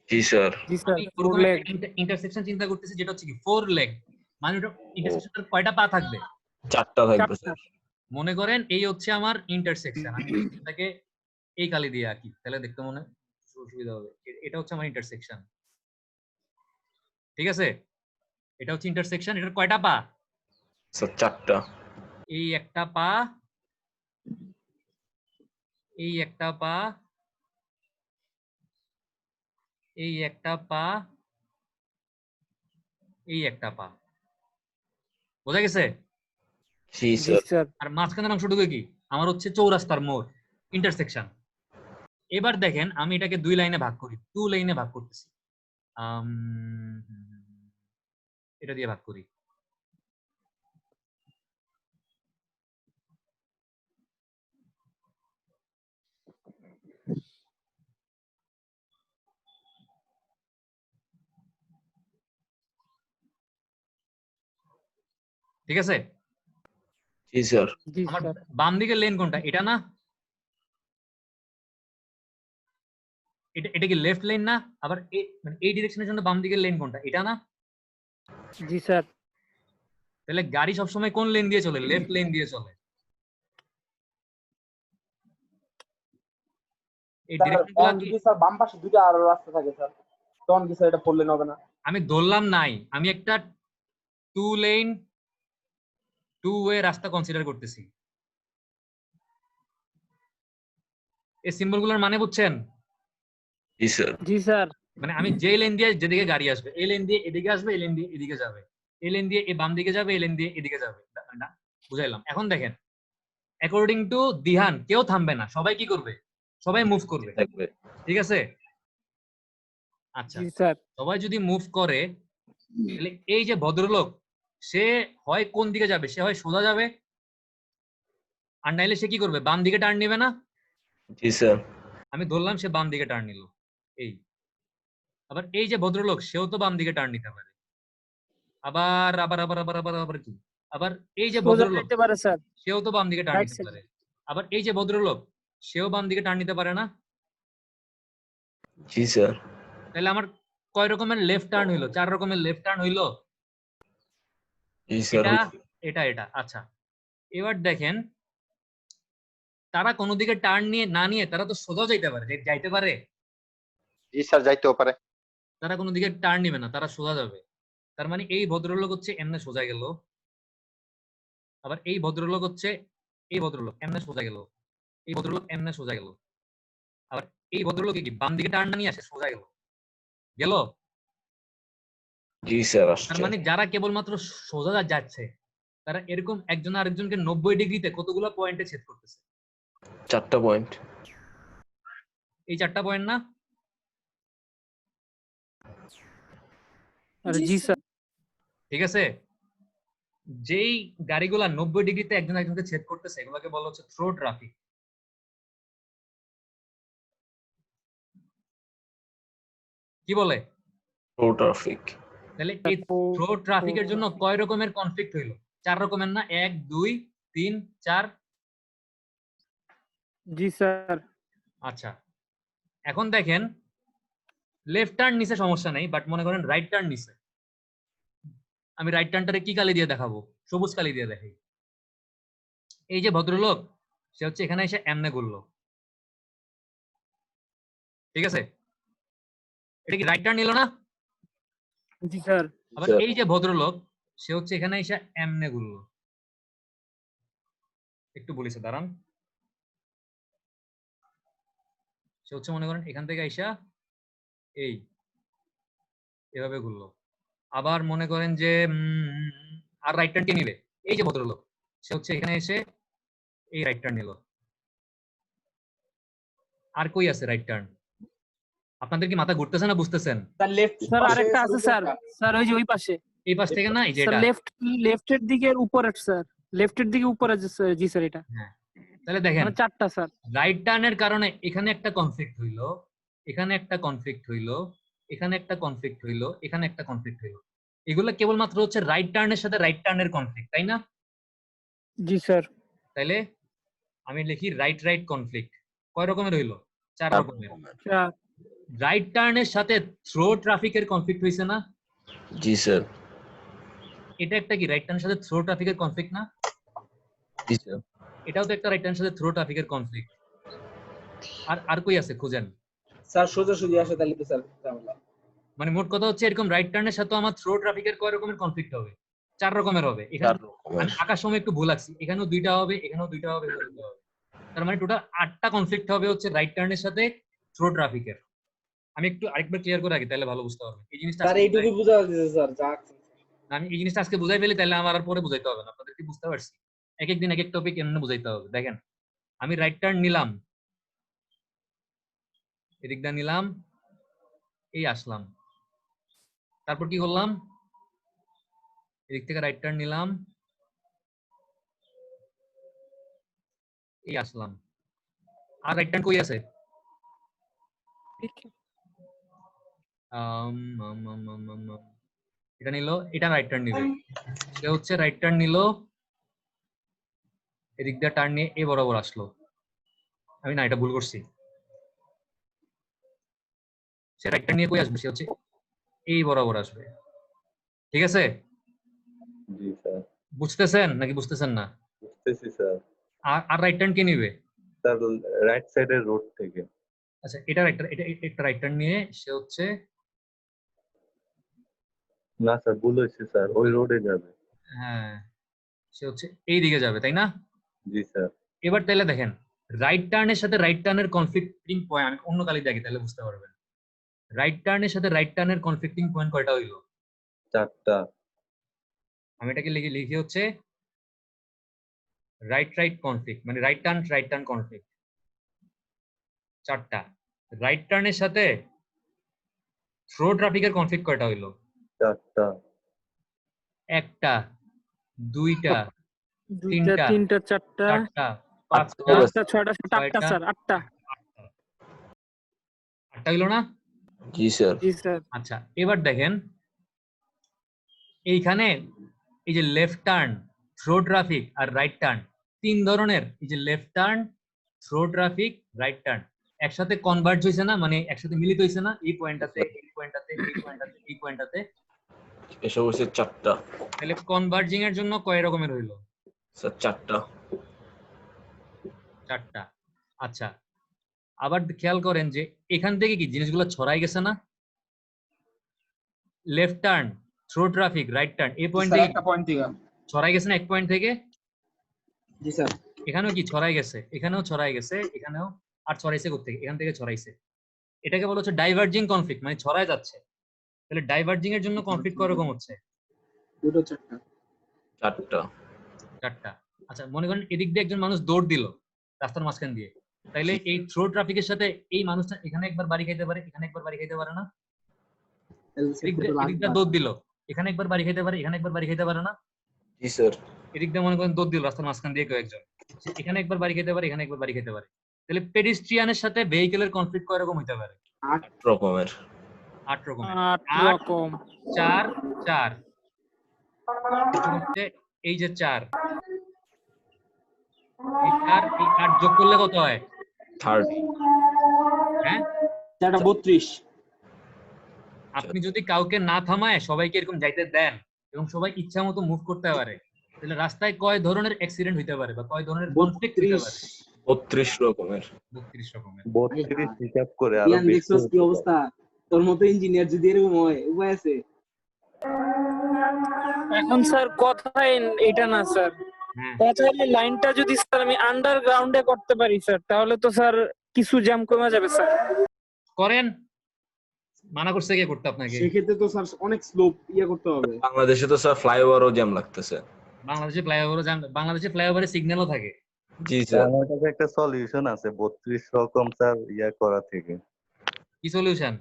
জি স্যার। জি স্যার, আমি 4 লেগ। ইন্টারসেকশন চিন্তা করতেছি যেটা হচ্ছে কি 4 লেগ, মানে ওটা ইন্টারসেকশনের কয়টা পা থাকবে? 4টা থাকবে স্যার। মনে করেন এই হচ্ছে আমার ইন্টারসেকশন, আমি এটাকে এই কালি দিয়ে আঁকি তাহলে দেখতে মনে সুবিধা হবে। এটা হচ্ছে আমার ইন্টারসেকশন, ঠিক আছে? এটা হচ্ছে ইন্টারসেকশন। এটার কয়টা পা? স্যার 4টা। এই একটা পা, এই একটা পা, এই একটা পা, এই একটা পা, বোঝা গেছে? জি জি স্যার। স্যার। আর মাঝখানের অংশটুকু কি আমার হচ্ছে চৌরাস্তার মোড়, ইন্টারসেকশন। এবার দেখেন আমি এটাকে 2 লাইনে ভাগ করি, 2 লাইনে ভাগ করতেছি। এটা দিয়ে ভাগ করি। ঠিক আছে? জি স্যার। জি আমার স্যার। বাম দিকের লেন কোনটা? এটা না? এটা কি লেফট লেন না? আবার মানে এই ডিরেকশনের জন্য বাম দিকের লেন কোনটা? এটা না? জি স্যার। তাহলে গাড়ি সবসময় কোন লেন দিয়ে চলে? লেফট লেন দিয়ে চলে। এই ডিরেকশনগুলো কি স্যার বাম পাশে দুইটা আরো রাস্তা থাকে স্যার, তখন কি স্যার এটা 4 লেন হবে না? আমি ধরলাম নাই, আমি একটা 2 লেন 2 ওয়ে রাস্তা কনসিডার করতেছি। এই সিম্বলগুলোর মানে বুঝছেন? জি স্যার। জি স্যার। মানে আমি যে লেন দিয়ে যেদিকে গাড়ি আসবে, এই লেন দিয়ে এদিকে আসবে, এই লেন দিয়ে এদিকে যাবে, এই লেন দিয়ে এই বাম দিকে যাবে, এই লেন দিয়ে এদিকে যাবে। না বুঝাইলাম? এখন দেখেন, অ্যাকর্ডিং টু দিহান কেউ থামবে না, সবাই কি করবে? সবাই মুভ করবে। থাকবে। ঠিক আছে? আচ্ছা, জি স্যার। সবাই যদি মুভ করে তাহলে এই যে ভদ্রলোক, সে হয় কোন দিকে যাবে? সে হয় সোজা যাবে, আর নাইলে সে কি করবে? বাম দিকে টার্ন নেবে না? জি স্যার। আমি ধরলাম সে বাম দিকে টার্ন নিল। এই আবার এই যে ভদ্রলোক, সেও তো বাম দিকে টার্ন নিতে পারে। আবার আবার আবার আবার আবার আবার কি, আবার এই যে সোজা ভদ্রলোক, যাইতে পারে স্যার। সেও তো বাম দিকে টার্ন রাইট নিতে সাইড। পারে। আবার এই যে ভদ্রলোক, সেও বাম দিকে টার্ন নিতে পারে না? জি স্যার। তাহলে আমার কয় রকমের লেফট টার্ন হইলো? 4 রকমের লেফট টার্ন হইলো। জি স্যার। এটা এটা এটা আচ্ছা, এবার দেখেন তারা কোনো দিকে টার্ন নিয়ে না নিয়ে তারা তো সোজা যাইতে পারে, যাইতে পারে। জি স্যার, যাইতেও পারে। তারা কোনো দিকে টার্ন নিবে না, তারা সোজা যাবে। তার মানে এই ভদ্রলোক হচ্ছে এমনে সোজা গেল, আবার এই ভদ্রলোক হচ্ছে, এই ভদ্রলোক এমনে সোজা গেল, এই ভদ্রলোক এমনে সোজা গেল, আবার এই ভদ্রলোক কি বাম দিকে টার্ন না নিয়ে আসে সোজা গেল। গেল? জি স্যার তার আসছে। মানে যারা কেবলমাত্র সোজা যাচ্ছে তারা এরকম একজন আরেকজনকে 90 ডিগ্রিতে কতগুলো পয়েন্টে ছেদ করতেছে? 4টা পয়েন্ট। এই 4টা পয়েন্ট না? আরে জি স্যার। ঠিক আছে? যেই গাড়িগুলা 90 ডিগ্রিতে একজন একজনকে ছেদ করতেছে এগুলোকে বলা হচ্ছে থ্রো ট্রাফিক। কি বলে? Through traffic. তাহলে এই থ্রো ট্রাফিকের জন্য কয় রকমের কনফ্লিক্ট হইলো? 4 রকমের না? 1 2 3 4। জি স্যার। আচ্ছা, এখন দেখেন লেফট টার্ন নিছে সমস্যা নেই, বাট মনে করেন রাইট টার্ন নিছে। আমি রাইট টার্নটারে কি কালি দিয়ে দেখাবো? সবুজ কালি দিয়ে দেখাই। এই যে ভদ্রলোক, সে হচ্ছে এখানে এসে এমনে ঘুরলো। ঠিক আছে? এটা কি রাইট টার্ন নিল না? জি স্যার। আবার এই যে ভদ্রলোক, সে হচ্ছে এখানে এসে এমনে ঘুরলো। একটু বলিছে দাঁড়ান। সে হচ্ছে মনে করেন এখান থেকে আইসা এই এভাবে ঘুরলো। আবার মনে করেন যে আর রাইট টার্ন কে নিবে? এই যে ভদ্রলোক, সে হচ্ছে এখানে এসে এই রাইট টার্ন নিল। আর কই আছে রাইট টার্ন? আপনাদের কি মাথা ঘুরতেছে না বুঝতেছেন? স্যার লেফট স্যার আরেকটা আছে স্যার। স্যার ওই যে ওই পাশে। এই পাশ থেকে না, এই যে স্যার এটা। লেফটের দিকের উপরে স্যার। লেফটের দিকে উপরে আছে স্যার। জি স্যার এটা। হ্যাঁ, তাহলে দেখেন মানে 4টা স্যার। রাইট টার্নের কারণে এখানে একটা কনফ্লিক্ট হইলো, এখানে একটা কনফ্লিক্ট হইলো, এখানে একটা কনফ্লিক্ট হইলো, এখানে একটা কনফ্লিক্ট হইলো। এগুলো কেবলমাত্র হচ্ছে রাইট টার্নের সাথে রাইট টার্নের কনফ্লিক্ট, তাই না? জি স্যার। তাইলে আমি লিখি রাইট রাইট কনফ্লিক্ট। কয় রকমের হইলো? 4 রকমের। রাইট টার্নের সাথে থ্রো ট্রাফিকের কনফ্লিক্ট হইছে না? জি স্যার। এটা একটা কি রাইট টার্নের সাথে থ্রো ট্রাফিকের কনফ্লিক্ট না? জি স্যার। এটাও তো একটা রাইট টার্নের সাথে থ্রো ট্রাফিকের কনফ্লিক্ট। আর কই আছে খুঁজেন? স্যার সোজা সোজা আসে তাহলে তো স্যার ঝামেলা। মানে মোট কথা হচ্ছে এরকম রাইট টার্নের সাথে আমার থ্রো ট্রাফিকের কয় রকমের কনফ্লিক্ট হবে? 4 রকমের হবে। এখানে 4 রকমের। আমি আকার সময় একটু ভুল লাগছি, এখানেও 2টা হবে, এখানেও 2টা হবে, এখানেও 2টা হবে। তার মানে টোটাল 8টা কনফ্লিক্ট হবে হচ্ছে রাইট টার্নের সাথে থ্রো ট্রাফিকের। আমি একটু আরেকবার ক্লিয়ার করে রাখি তাহলে ভালো বুঝতে পারবেন এই জিনিসটা। স্যার এইটুকু বুঝা যাচ্ছে স্যার, যা আমি এই জিনিসটা আজকে বুঝাই ফেলি, তাহলে আমার আর পরে বুঝাইতে হবে না, আপনাদের কি বুঝতে পারছি? এক এক দিন এক এক টপিক এমনি বুঝাইতে হবে। দেখেন আমি রাইট টার্ন নিলাম, এদিক দিয়ে নিলাম, এই আসলাম, তারপর কি করলাম, এদিক থেকে রাইট টার্ন নিলাম, এই আসলাম, আর রাইট টার্ন কই আছে? এটা নিল, এটা রাইট টার্ন নিবে, সে হচ্ছে রাইট টার্ন নিল, এদিক দিয়ে টার্ন নিয়ে এ বরাবর আসলো। আমি না, এটা ভুল করছি, সে রাইট টার্ন নিয়ে কই আসবে? সে হচ্ছে এই বরাবর আসবে। ঠিক আছে, জি স্যার, বুঝতেছেন নাকি বুঝতেছেন না? বুঝতেছি স্যার। আর রাইট টার্ন কে নিবে? স্যার রাইট সাইডের রোড থেকে। আচ্ছা, এটা রাইট টার্ন, এটা একটা রাইট টার্ন নিয়ে সে হচ্ছে, না স্যার, ভুল হয়েছে স্যার, ওই রোডে যাবে। হ্যাঁ, সে হচ্ছে এই দিকে যাবে, তাই না? জি স্যার। এবার তাহলে দেখেন, রাইট টার্নের সাথে রাইট টার্নের কনফ্লিক্টিং পয়েন্ট, আমি অন্য কালি দেখি তাহলে বুঝতে পারবেন। রাইট টার্নের সাথে রাইট টার্নের কনফ্লিক্টিং পয়েন্ট কয়টা হইলো? 4টা। আমি এটাকে লিখি হচ্ছে রাইট রাইট কনফ্লিক্ট, মানে রাইট টার্ন কনফ্লিক্ট 4টা। রাইট টার্নের সাথে থ্রো ট্রাফিকের কনফ্লিক্ট কয়টা হইলো? 4টা। 1টা, 2টা, 2টা, 3টা, 4টা, 4টা, 5টা, 5টা, 6টা, 7টা 6টা, স্যার, 8টা। 8টা হইলো না? জি স্যার। জি স্যার। আচ্ছা, এবার দেখেন এইখানে এই যে লেফট টার্ন, থ্রো ট্রাফিক আর রাইট টার্ন, 3 ধরনের, এই যে left turn, through traffic, right turn একসাথে কনভার্জ হয়েছে না, মানে একসাথে মিলিত হয়েছে না এই পয়েন্টটাতে, এই পয়েন্টটাতে, এই পয়েন্টটাতে, এই পয়েন্টটাতে, এসব হচ্ছে 4টা। তাহলে কনভার্জিং এর জন্য কয় রকমের হইলো? স্যার 4টা। 4টা। আচ্ছা, আবার খেয়াল করেন যে এখান থেকে কি জিনিসগুলো ছড়াই গেছে না? Left turn, through traffic, right turn, এই পয়েন্ট থেকে একটা পয়েন্ট থেকে। ছড়াই গেছে না এক পয়েন্ট থেকে? জি স্যার। এখানেও কি ছড়াই গেছে, এখানেও ছড়াই গেছে, এখানেও। আর ছড়াইছে কোথেকে? এখান থেকে ছড়াইছে। এটাকে বলা হচ্ছে ডাইভার্জিং কনফ্লিক্ট, মানে ছড়ায় যাচ্ছে। তাহলে ডাইভার্জিং এর জন্য কনফ্লিক্ট কয় রকম হচ্ছে? 2টা 4টা। 4টা। 4টা। আচ্ছা, মনে করেন এদিক দিয়ে একজন মানুষ দৌড় দিল রাস্তার মাঝখান দিয়ে, তাইলে এই থ্রো ট্রাফিকের সাথে এই মানুষটা এখানে একবার বাড়ি খাইতে পারে, এখানে একবার বাড়ি খাইতে পারে না? এদিক দিয়ে দৌড় দিল, এখানে একবার বাড়ি খাইতে পারে, এখানে একবার বাড়ি খাইতে পারে না? জি স্যার। এদিক দিয়ে মনে করেন দৌড় দিল রাস্তার মাঝখান দিয়ে কেউ একজন, এখানে একবার বাড়ি খেতে পারে, এখানে একবার বাড়ি খেতে পারে। তাহলে পেডিস্ট্রিয়ানের সাথে ভেহিকেলের কনফ্লিক্ট কয় রকম হইতে পারে? 8 রকমের। 8 রকমের। 8 রকম। 4 4 হচ্ছে এই যে 4, এই 4 এই 8 যোগ করলে কত হয়? 30। হ্যাঁ, 4টা 32। আপনি যদি কাউকে না থামায় সবাইকে এরকম যাইতে দেন এবং সবাই ইচ্ছা মতো মুভ করতে পারে, তাহলে রাস্তায় কয় ধরনের অ্যাক্সিডেন্ট হইতে পারে বা কয় ধরনের কনফ্লিক্ট হইতে পারে? 32 রকমের। 32 রকমের। 32 হিসাব করে আরো ইয়ান বেশি দেখছস কি হতে অবস্থা? তোর মতো ইঞ্জিনিয়ার যদি এরকম হয়, উপায় আছে? এখন স্যার কথা এটা না স্যার, হ্যাঁ, কথা হলো লাইনটা যদি স্যার আমি আন্ডারগ্রাউন্ডে করতে পারি স্যার, তাহলে তো স্যার কিছু জ্যাম কমে যাবে স্যার। করেন, মানা করছে কে করতে আপনাকে? সেক্ষেত্রে তো স্যার অনেক স্লোপ করতে হবে। বাংলাদেশে তো স্যার ফ্লাইওভারও জ্যাম লাগতেছে। বাংলাদেশে ফ্লাইওভারে বাংলাদেশে ফ্লাইওভারে সিগন্যালও থাকে। জি স্যার, স্যার। আমার কাছে একটা সলিউশন আছে 32 রকম স্যার করা থেকে। কি সলিউশন?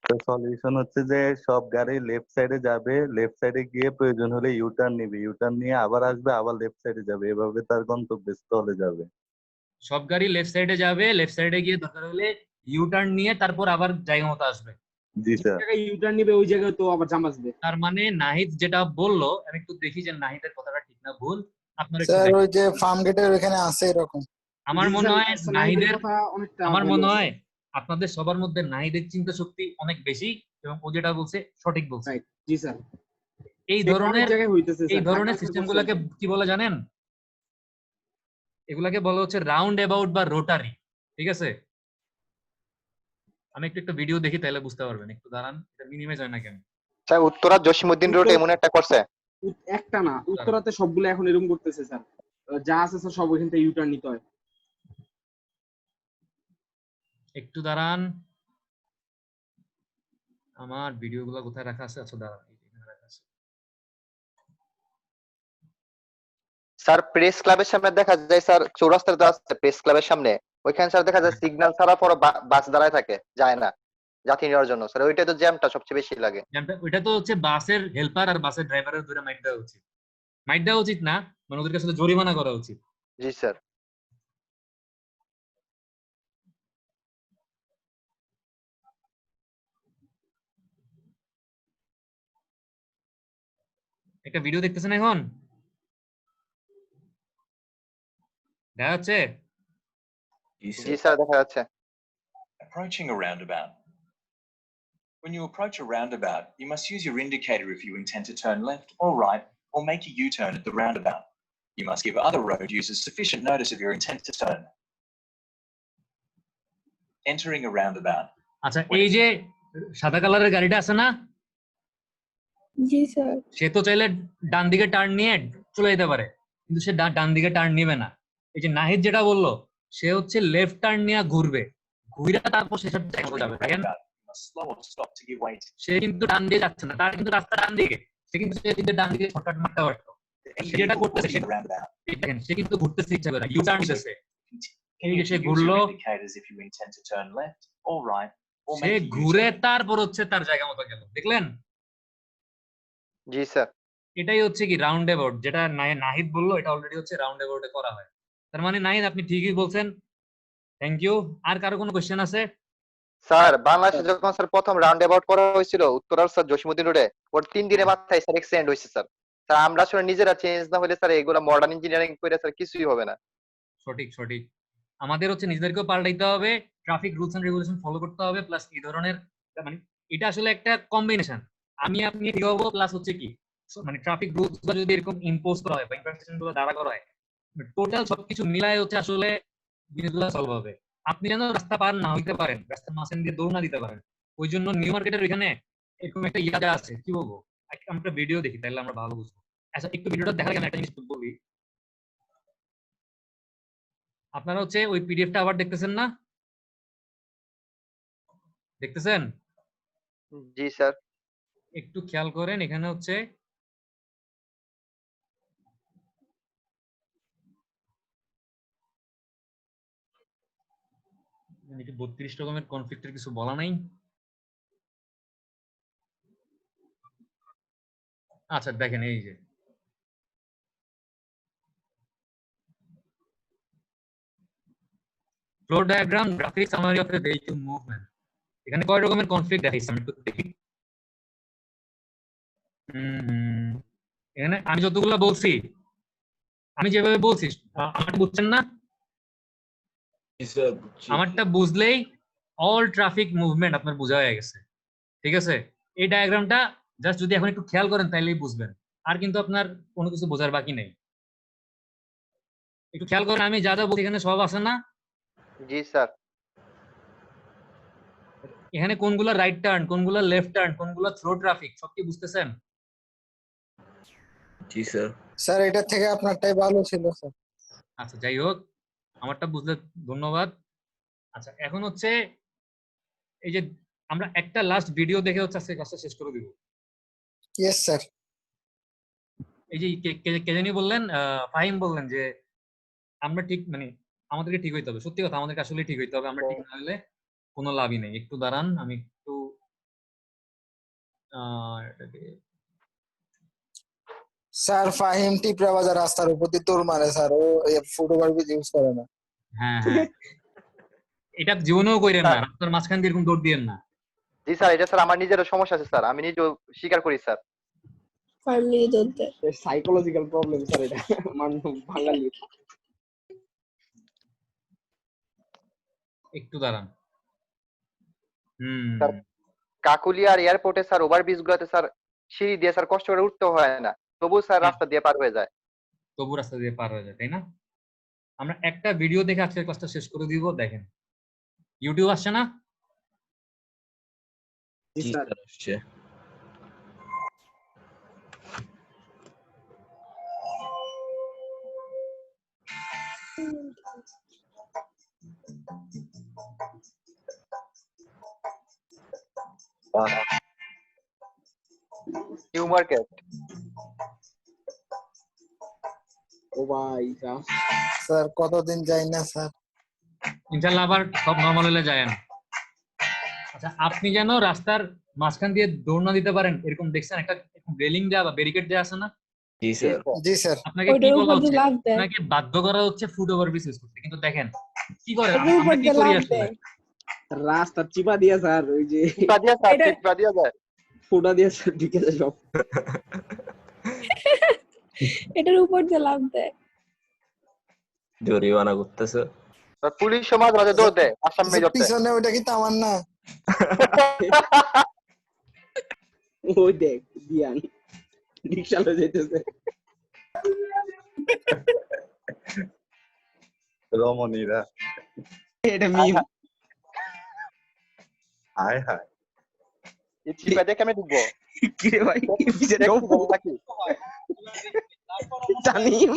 তো সলিউশন হচ্ছে যে সব গাড়ি লেফট সাইডে যাবে, লেফট সাইডে গিয়ে প্রয়োজন হলে ইউটার্ন নিবে, ইউটার্ন নিয়ে আবার আসবে, আবার লেফট সাইডে যাবে, এভাবে তার গন্তব্যস্থলে যাবে। সব গাড়ি লেফট সাইডে যাবে, লেফট সাইডে গিয়ে দরকার হলে ইউ টার্ন নিয়ে তারপর আবার জায়গা মতো আসবে। জি যে স্যার। জায়গায় ইউটার্ন নিবে ওই জায়গায় তো আবার জাম আসবে। তার মানে নাহিদ যেটা বললো, আমি একটু দেখি যে নাহিদের কথাটা ঠিক না ভুল। আপনারা একটু স্যার দেখেন। ওই যে ফার্ম গেটের ওখানে আছে এরকম। আমার মনে হয় নাহিদের, কথা অনেকটা আমার ভালো মনে আছে। হয় আপনাদের সবার মধ্যে নাহিদের চিন্তা শক্তি অনেক বেশি এবং ও যেটা বলছে সঠিক বলছে। Right, জি স্যার। এই অনেক ধরনের জায়গায় হইতেছে এই স্যার। ধরনের সিস্টেম গুলাকে কি বলে জানেন? এগুলাকে বলা হচ্ছে রাউন্ড অ্যাবাউট বা রোটারি। ঠিক আছে, আমি একটু একটা ভিডিও দেখি তাহলে বুঝতে পারবেন। একটু দাঁড়ান, এটা মিনিমাইজ হয় না কেন? স্যার উত্তরা জসিমউদ্দিন রোড এমন একটা করছে। একটা না, উত্তরাতে সবগুলো এখন এরকম করতেছে স্যার। যা আছে স্যার সব ওইখান থেকে ইউটার্ন নিতে হয়। একটু দাঁড়ান, আমার ভিডিওগুলো কোথায় রাখা আছে? আচ্ছা দাঁড়ান, এখানে রাখা আছে। স্যার প্রেস ক্লাবের সামনে দেখা যায় স্যার চৌরাস্তাতে আছে প্রেস ক্লাবের সামনে, ওইখানে স্যার দেখা যায় সিগন্যাল ছাড়া পরে বাস দাঁড়ায় থাকে, যায় না যাত্রী নেওয়ার জন্য স্যার, ওইটাই তো জ্যামটা সবচেয়ে বেশি লাগে। ওইটা তো হচ্ছে বাসের হেল্পার আর বাসের ড্রাইভারের দুটো মাইট দেওয়া উচিত। মাইট দেওয়া উচিত না, মানে ওদেরকে আসলে জরিমানা করা উচিত। জি স্যার। একটা ভিডিও দেখতেছেন এখন, দেখা যাচ্ছে? জি স্যার দেখা যাচ্ছে। Approaching a roundabout. When you approach a roundabout, you must use your indicator if you intend to turn left or right or make a U-turn at the roundabout. You must give other road users sufficient notice of your intent to turn. Entering a roundabout. আচ্ছা, এই যে সাদা কালারের গাড়িটা আছে না, জি sir. সে তো চাইলে ডান দিকে টার্ন নিয়ে চলে যেতে পারে, কিন্তু সে ডান দিকে টার্ন নিবে না। এই যে নাহিদ যেটা বললো, সে হচ্ছে লেফট টার্ন নিয়ে ঘুরবে, ঘুরে তারপর সে যাবে। দেখেন Slow or stop to give way. সে কিন্তু ডান দিয়ে যাচ্ছে না, তার কিন্তু রাস্তা ডান দিকে, সে কিন্তু ডান দিকে শর্টকাট মারতে পারতো। যেটা করতেছে দেখেন, সে কিন্তু ঘুরতেছে ইচ্ছা করে, ইউ টার্ন দিতেছে। এই যে সে ঘুরলো, সে ঘুরে তারপর হচ্ছে তার জায়গা মতো গেল, দেখলেন? জি স্যার। এটাই হচ্ছে কি রাউন্ড অ্যাবাউট, যেটা নাহিদ বললো, এটা অলরেডি হচ্ছে রাউন্ড অ্যাবাউটে করা হয়। তার মানে নাহিদ আপনি ঠিকই বলছেন, থ্যাংক ইউ। আর কারো কোনো কোশ্চেন আছে? স্যার বাংলাদেশে যখন স্যার প্রথম রাউন্ড অ্যাবাউট করা হয়েছিল উত্তরার স্যার জসিমউদ্দিন রোডে, ওর 3 দিনের মাথায় স্যার অ্যাক্সিডেন্ট হয়েছে স্যার। স্যার আমরা আসলে নিজেরা চেঞ্জ না হলে স্যার এগুলো মডার্ন ইঞ্জিনিয়ারিং করে স্যার কিছুই হবে না। সঠিক সঠিক, আমাদের হচ্ছে নিজেদেরকেও পাল্টাইতে হবে, traffic rules and regulation follow করতে হবে, প্লাস এই ধরনের মানে এটা আসলে একটা কম্বিনেশন, আমি আপনি ঠিক হবো, প্লাস হচ্ছে কি মানে ট্রাফিক রুলস যদি এরকম ইম্পোজ করা হয় বা ইনফ্রাস্ট্রাকচার গুলো দ্বারা করা হয়, টোটাল সবকিছু মিলায় হচ্ছে আসলে জিনিসগুলো সলভ হবে। আপনি যেন রাস্তা পার না হইতে পারেন, রাস্তার মাঝখান দিয়ে দৌড় না দিতে পারেন, ওই জন্য নিউ মার্কেটের এখানে এরকম একটা ইয়া আছে, কি বলবো, আমরা ভিডিও দেখি তাহলে আমরা ভালো বুঝবো। আচ্ছা, একটু ভিডিওটা দেখা গেলে একটা জিনিস বলি, আপনারা হচ্ছে ওই পিডিএফটা আবার দেখতেছেন না? দেখতেছেন? জি স্যার। একটু খেয়াল করেন, এখানে হচ্ছে এটি 32 রকমের কনফ্লিক্টের কিছু বলা নাই। আচ্ছা দেখেন, এই যে flow diagram, graphic summary of A vehicle movement, এখানে কয় রকমের কনফ্লিক্ট দেখাইছে আমি একটু দেখি। এখানে আমি যতগুলো বলছি, আমি যেভাবে বলছি আমারটা বুঝছেন না? আমারটা বুঝলেই অল ট্রাফিক মুভমেন্ট আপনার বোঝা হয়ে গেছে, ঠিক আছে? এই ডায়াগ্রামটা জাস্ট যদি এখন একটু খেয়াল করেন তাহলেই বুঝবেন, আর কিন্তু আপনার কোনো কিছু বোঝার বাকি নেই। একটু খেয়াল করেন, আমি যা যা বলছি এখানে সব আছে না? জি স্যার। এখানে কোনগুলো রাইট টার্ন, কোনগুলো লেফট টার্ন, কোনগুলো থ্রো ট্রাফিক, সব কি বুঝতেছেন? জি স্যার। স্যার এটা থেকে আপনারটাই ভালো ছিল স্যার। আচ্ছা যাই হোক, আমারটা বুঝলে ধন্যবাদ। আচ্ছা এখন হচ্ছে এই যে আমরা একটা লাস্ট ভিডিও দেখে হচ্ছে আজকে কাজটা শেষ করে দিব। Yes sir. এই যে কে জানি বললেন, ফাহিম বললেন যে আমরা ঠিক মানে আমাদেরকে ঠিক হইতে হবে, সত্যি কথা আমাদেরকে আসলে ঠিক হইতে হবে, আমরা ঠিক না হলে কোনো লাভই নেই। একটু দাঁড়ান, আমি একটু স্যার ফাহিম টিপরা বাজার রাস্তার উপর দিয়ে দৌড় মারে স্যার, ও ফুটওভারব্রিজ ইউজ করে না। হ্যাঁ হ্যাঁ, এটা জীবনেও কইরেন না, রাস্তার মাঝখান দিয়ে এরকম দৌড় দিয়েন না। জি স্যার, এটা স্যার আমার নিজেরও সমস্যা আছে স্যার, আমি নিজেও স্বীকার করি স্যার। ফার্মলি দৌড়তে সাইকোলজিক্যাল প্রবলেম স্যার, এটা মানুষ বাঙালি। একটু দাঁড়ান। স্যার কাকুলিয়া আর এয়ারপোর্টে স্যার ওভারব্রিজ গুলোতে স্যার সিঁড়ি দিয়ে স্যার কষ্ট করে উঠতে হয় না, তবু স্যার রাস্তা দিয়ে পার হয়ে যায়। তবু রাস্তা দিয়ে পার হয়ে যায়, তাই না? আমরা একটা ভিডিও দেখে আজকের ক্লাসটা শেষ করে দিব। দেখেন ইউটিউব আসছে না? জি স্যার আসছে। New Market. ও ভাই স্যার কতদিন যাই না স্যার। ইনশাআল্লাহ আবার সব নরমাল হলে যায়েন। আচ্ছা, আপনি যেন রাস্তার মাঝখান দিয়ে দৌড় না দিতে পারেন এরকম দেখছেন একটা রেলিং দেওয়া বা ব্যারিকেড দেওয়া আছে না? জি স্যার। জি স্যার। আপনাকে কি ওইটার বলা উপর দিয়ে হচ্ছে? লাফ দেয়, আপনাকে বাধ্য করা হচ্ছে ফুট ওভারব্রিজ ইউজ করতে, কিন্তু দেখেন কি করে ওইটার উপর আমরা কি দিয়ে করি লাফ আসলে। দেয়। রাস্তা চিপা দিয়া স্যার, ওই যে টিপা দিয়া স্যার, এটা- টিপা দিয়া যায়। ফোটা দিয়ে স্যার ঢুকে যায় সব। এটার উপর দিয়ে লাফ দেয়। জরিমানা করতেছে। আর পুলিশ সমাজ মাঝে দৌড় দেয় আসামি ধরতে। পিছনে ওইটা কি তামান না? ওই দেখ দিয়ান রিক্সা লয়ে যাইতেছে। রমণীরা এটা মিম। হায় হায়। এই চিপা দিয়ে কেমনে ঢুকবো? কি রে ভাই পিছে দেখছি দেখো বলো নাকি? তানিম।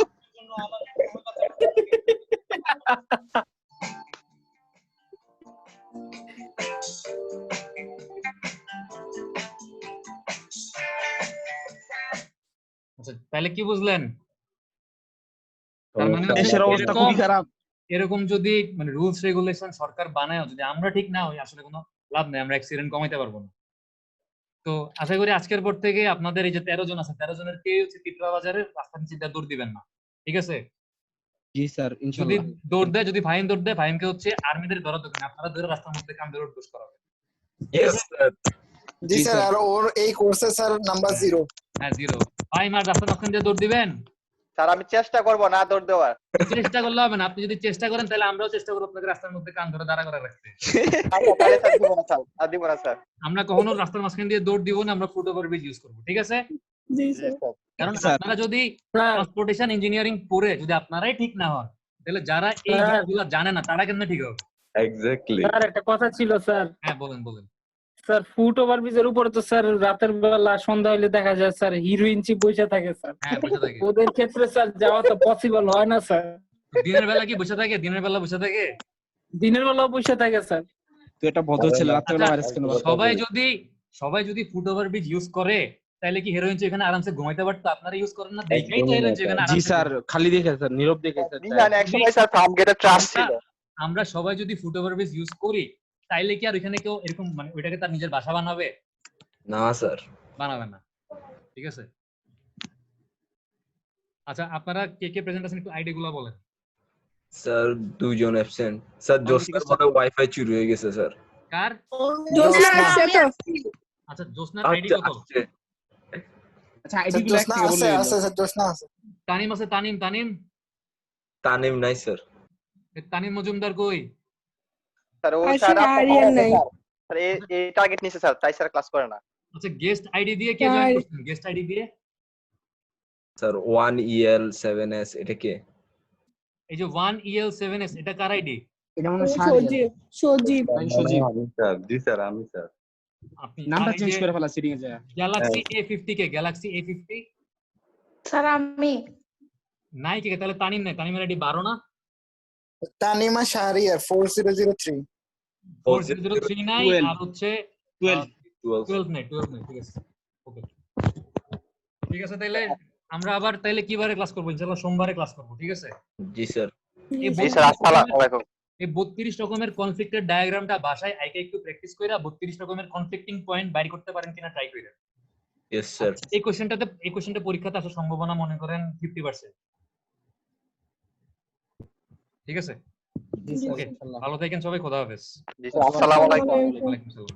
আচ্ছা, তাহলে কি বুঝলেন? তার মানে হচ্ছে দেশের অবস্থা খুবই খারাপ। এরকম যদি মানে রুলস রেগুলেশন সরকার বানায়, যদি আমরা ঠিক না হই আসলে কোনো লাভ নেই, আমরা অ্যাক্সিডেন্ট কমাইতে পারবো না। তো আশা করি আজকের পর থেকে আপনাদের এই যে 13 জন আছে, 13 জনের কেউ হচ্ছে টিটরা বাজারে রাস্তার নিচে দিয়ে দৌড় দিবেন না, ঠিক আছে? জি স্যার যদি ইনশাআল্লাহ। দৌড় দেয়, যদি ফাইন দৌড় দেয়, ফাইনকে হচ্ছে আর্মিদের ধরা দোকানে আপনারা ধরে রাস্তার মধ্যে কামড়ে রোড পুশ করাবেন। Yes sir. জি স্যার। আর ওর এই কোর্সে স্যার নাম্বার 0। হ্যাঁ, 0 ফাইন। আর রাস্তার মাঝখান দিয়ে দৌড় দিবেন? স্যার আমি চেষ্টা করবো না দৌড় দেওয়ার। চেষ্টা করলে হবে না, আপনি যদি চেষ্টা করেন তাহলে আমরাও চেষ্টা করবো আপনাকে রাস্তার মধ্যে কান ধরে দাঁড়া করে রাখতে। আচ্ছা, তাহলে স্যার দিব না স্যার, আর দিব না স্যার। আমরা কখনো রাস্তার মাঝখান দিয়ে দৌড় দিব না, আমরা ফুট ওভারব্রিজ ইউজ করবো, ঠিক আছে? জি জি স্যার। স্যার। কারণ স্যার। আপনারা যদি স্যার ট্রান্সপোর্টেশন ইঞ্জিনিয়ারিং পড়ে যদি আপনারাই ঠিক না হন, তাহলে যারা এই স্যার। জিনিসগুলো জানে না তারা কেন ঠিক হবে? এক্স্যাক্টলি। স্যার একটা কথা ছিল স্যার। হ্যাঁ, বলেন বলেন। স্যার ফুট ওভারব্রিজের উপরে তো স্যার রাতের বেলা সন্ধ্যা হলে দেখা যায় স্যার হিরোইন চিপ বসে থাকে স্যার। হ্যাঁ, বসে থাকে। ওদের ক্ষেত্রে স্যার যাওয়া তো পসিবল হয় না স্যার। দিনের বেলা কি বসে থাকে? দিনের বেলা বসে থাকে? দিনের বেলাও বসে থাকে স্যার। তুই একটা ভদ্র ছেলে, রাত্রেবেলা আচ্ছা, ভাইরাস কেন? সবাই যদি ফুট ওভারব্রিজ ইউজ করে তাহলে কি হিরোইন এখানে আরামসে ঘুমাইতে পারতো? আপনারা ইউজ করেন না দেখেই তো হিরোইন এখানে জি আরামসে স্যার, খালি দেখে স্যার, নীরব দেখে স্যার। বিমান একসময় স্যার ফার্ম গেটে ট্রাস্ট ছিল। আমরা সবাই যদি ফুট ওভারব্রিজ ইউজ করি তাইলে কি আর ওইখানে কেউ এরকম মানে ওইটাকে তার নিজের বাসা বানাবে? না স্যার। বানাবে না, ঠিক আছে? আচ্ছা, আপনারা কে কে প্রেজেন্ট আছেন একটু আইডি গুলো বলেন। স্যার 2 জন অ্যাবসেন্ট। স্যার জোসনার মনে ওয়াইফাই চুরি হয়ে গেছে স্যার। কার? জোসনা আসছে তো? আচ্ছা, জোসনার আইডি কত? আসছে। আচ্ছা আইডি গুলো জোসনা একটু আছে বলে আছে স্যার, জোসনা আছে। তানিম আছে? তানিম তানিম নাই স্যার। তানিম মজুমদার কই? স্যার ও আসলে স্যার আরিয়ান নাই। স্যার এই টার্গেট নিছে স্যার, তাই স্যার ক্লাস করে না। আচ্ছা, গেস্ট আইডি দিয়ে কে জয়েন করছেন? গেস্ট আইডি দিয়ে স্যার 1EL7S এটা কে? এই যে 1EL7S এটা কার আইডি? এটা মনে হয় সজীব। সজীব। সজীব। আমি স্যার। জি স্যার, আমি স্যার। আপনি নামটা চেঞ্জ করে ফেলা সিটিং এ যায়। গ্যালাক্সি A50 কে? গ্যালাক্সি A50 স্যার আমি নাই কে? তাহলে তানিম নাই। তানিমের আইডি 12 না? তানিমা শাহরিয়ার 4003। 4003 নাই, 12 আর হচ্ছে 12 12 নাই। 12 নাই, ঠিক আছে। ওকে, ঠিক আছে। তাইলে আমরা আবার তাইলে কিবারে ক্লাস করব? ইনশাআল্লাহ সোমবারে ক্লাস করব, ঠিক আছে? জি স্যার। এই জি স্যার, আসসালামু আলাইকুম। এই 32 রকমের কনফ্লিক্টের ডায়াগ্রামটা বাসায় আইকে একটু প্র্যাকটিস কইরা 32 রকমের কনফ্লিক্টিং পয়েন্ট বাইর করতে পারেন কিনা ট্রাই কইরা। Yes sir. এই কোশ্চেনটা পরীক্ষাতে আসার সম্ভাবনা মনে করেন 50%, ঠিক আছে? জি স্যার ওকে, ইনশাআল্লাহ। ভালো থাকেন সবাই, খোদা হাফেজ। জি স্যার, আসসালামু আলাইকুম। ওয়ালাইকুম আসসালাম।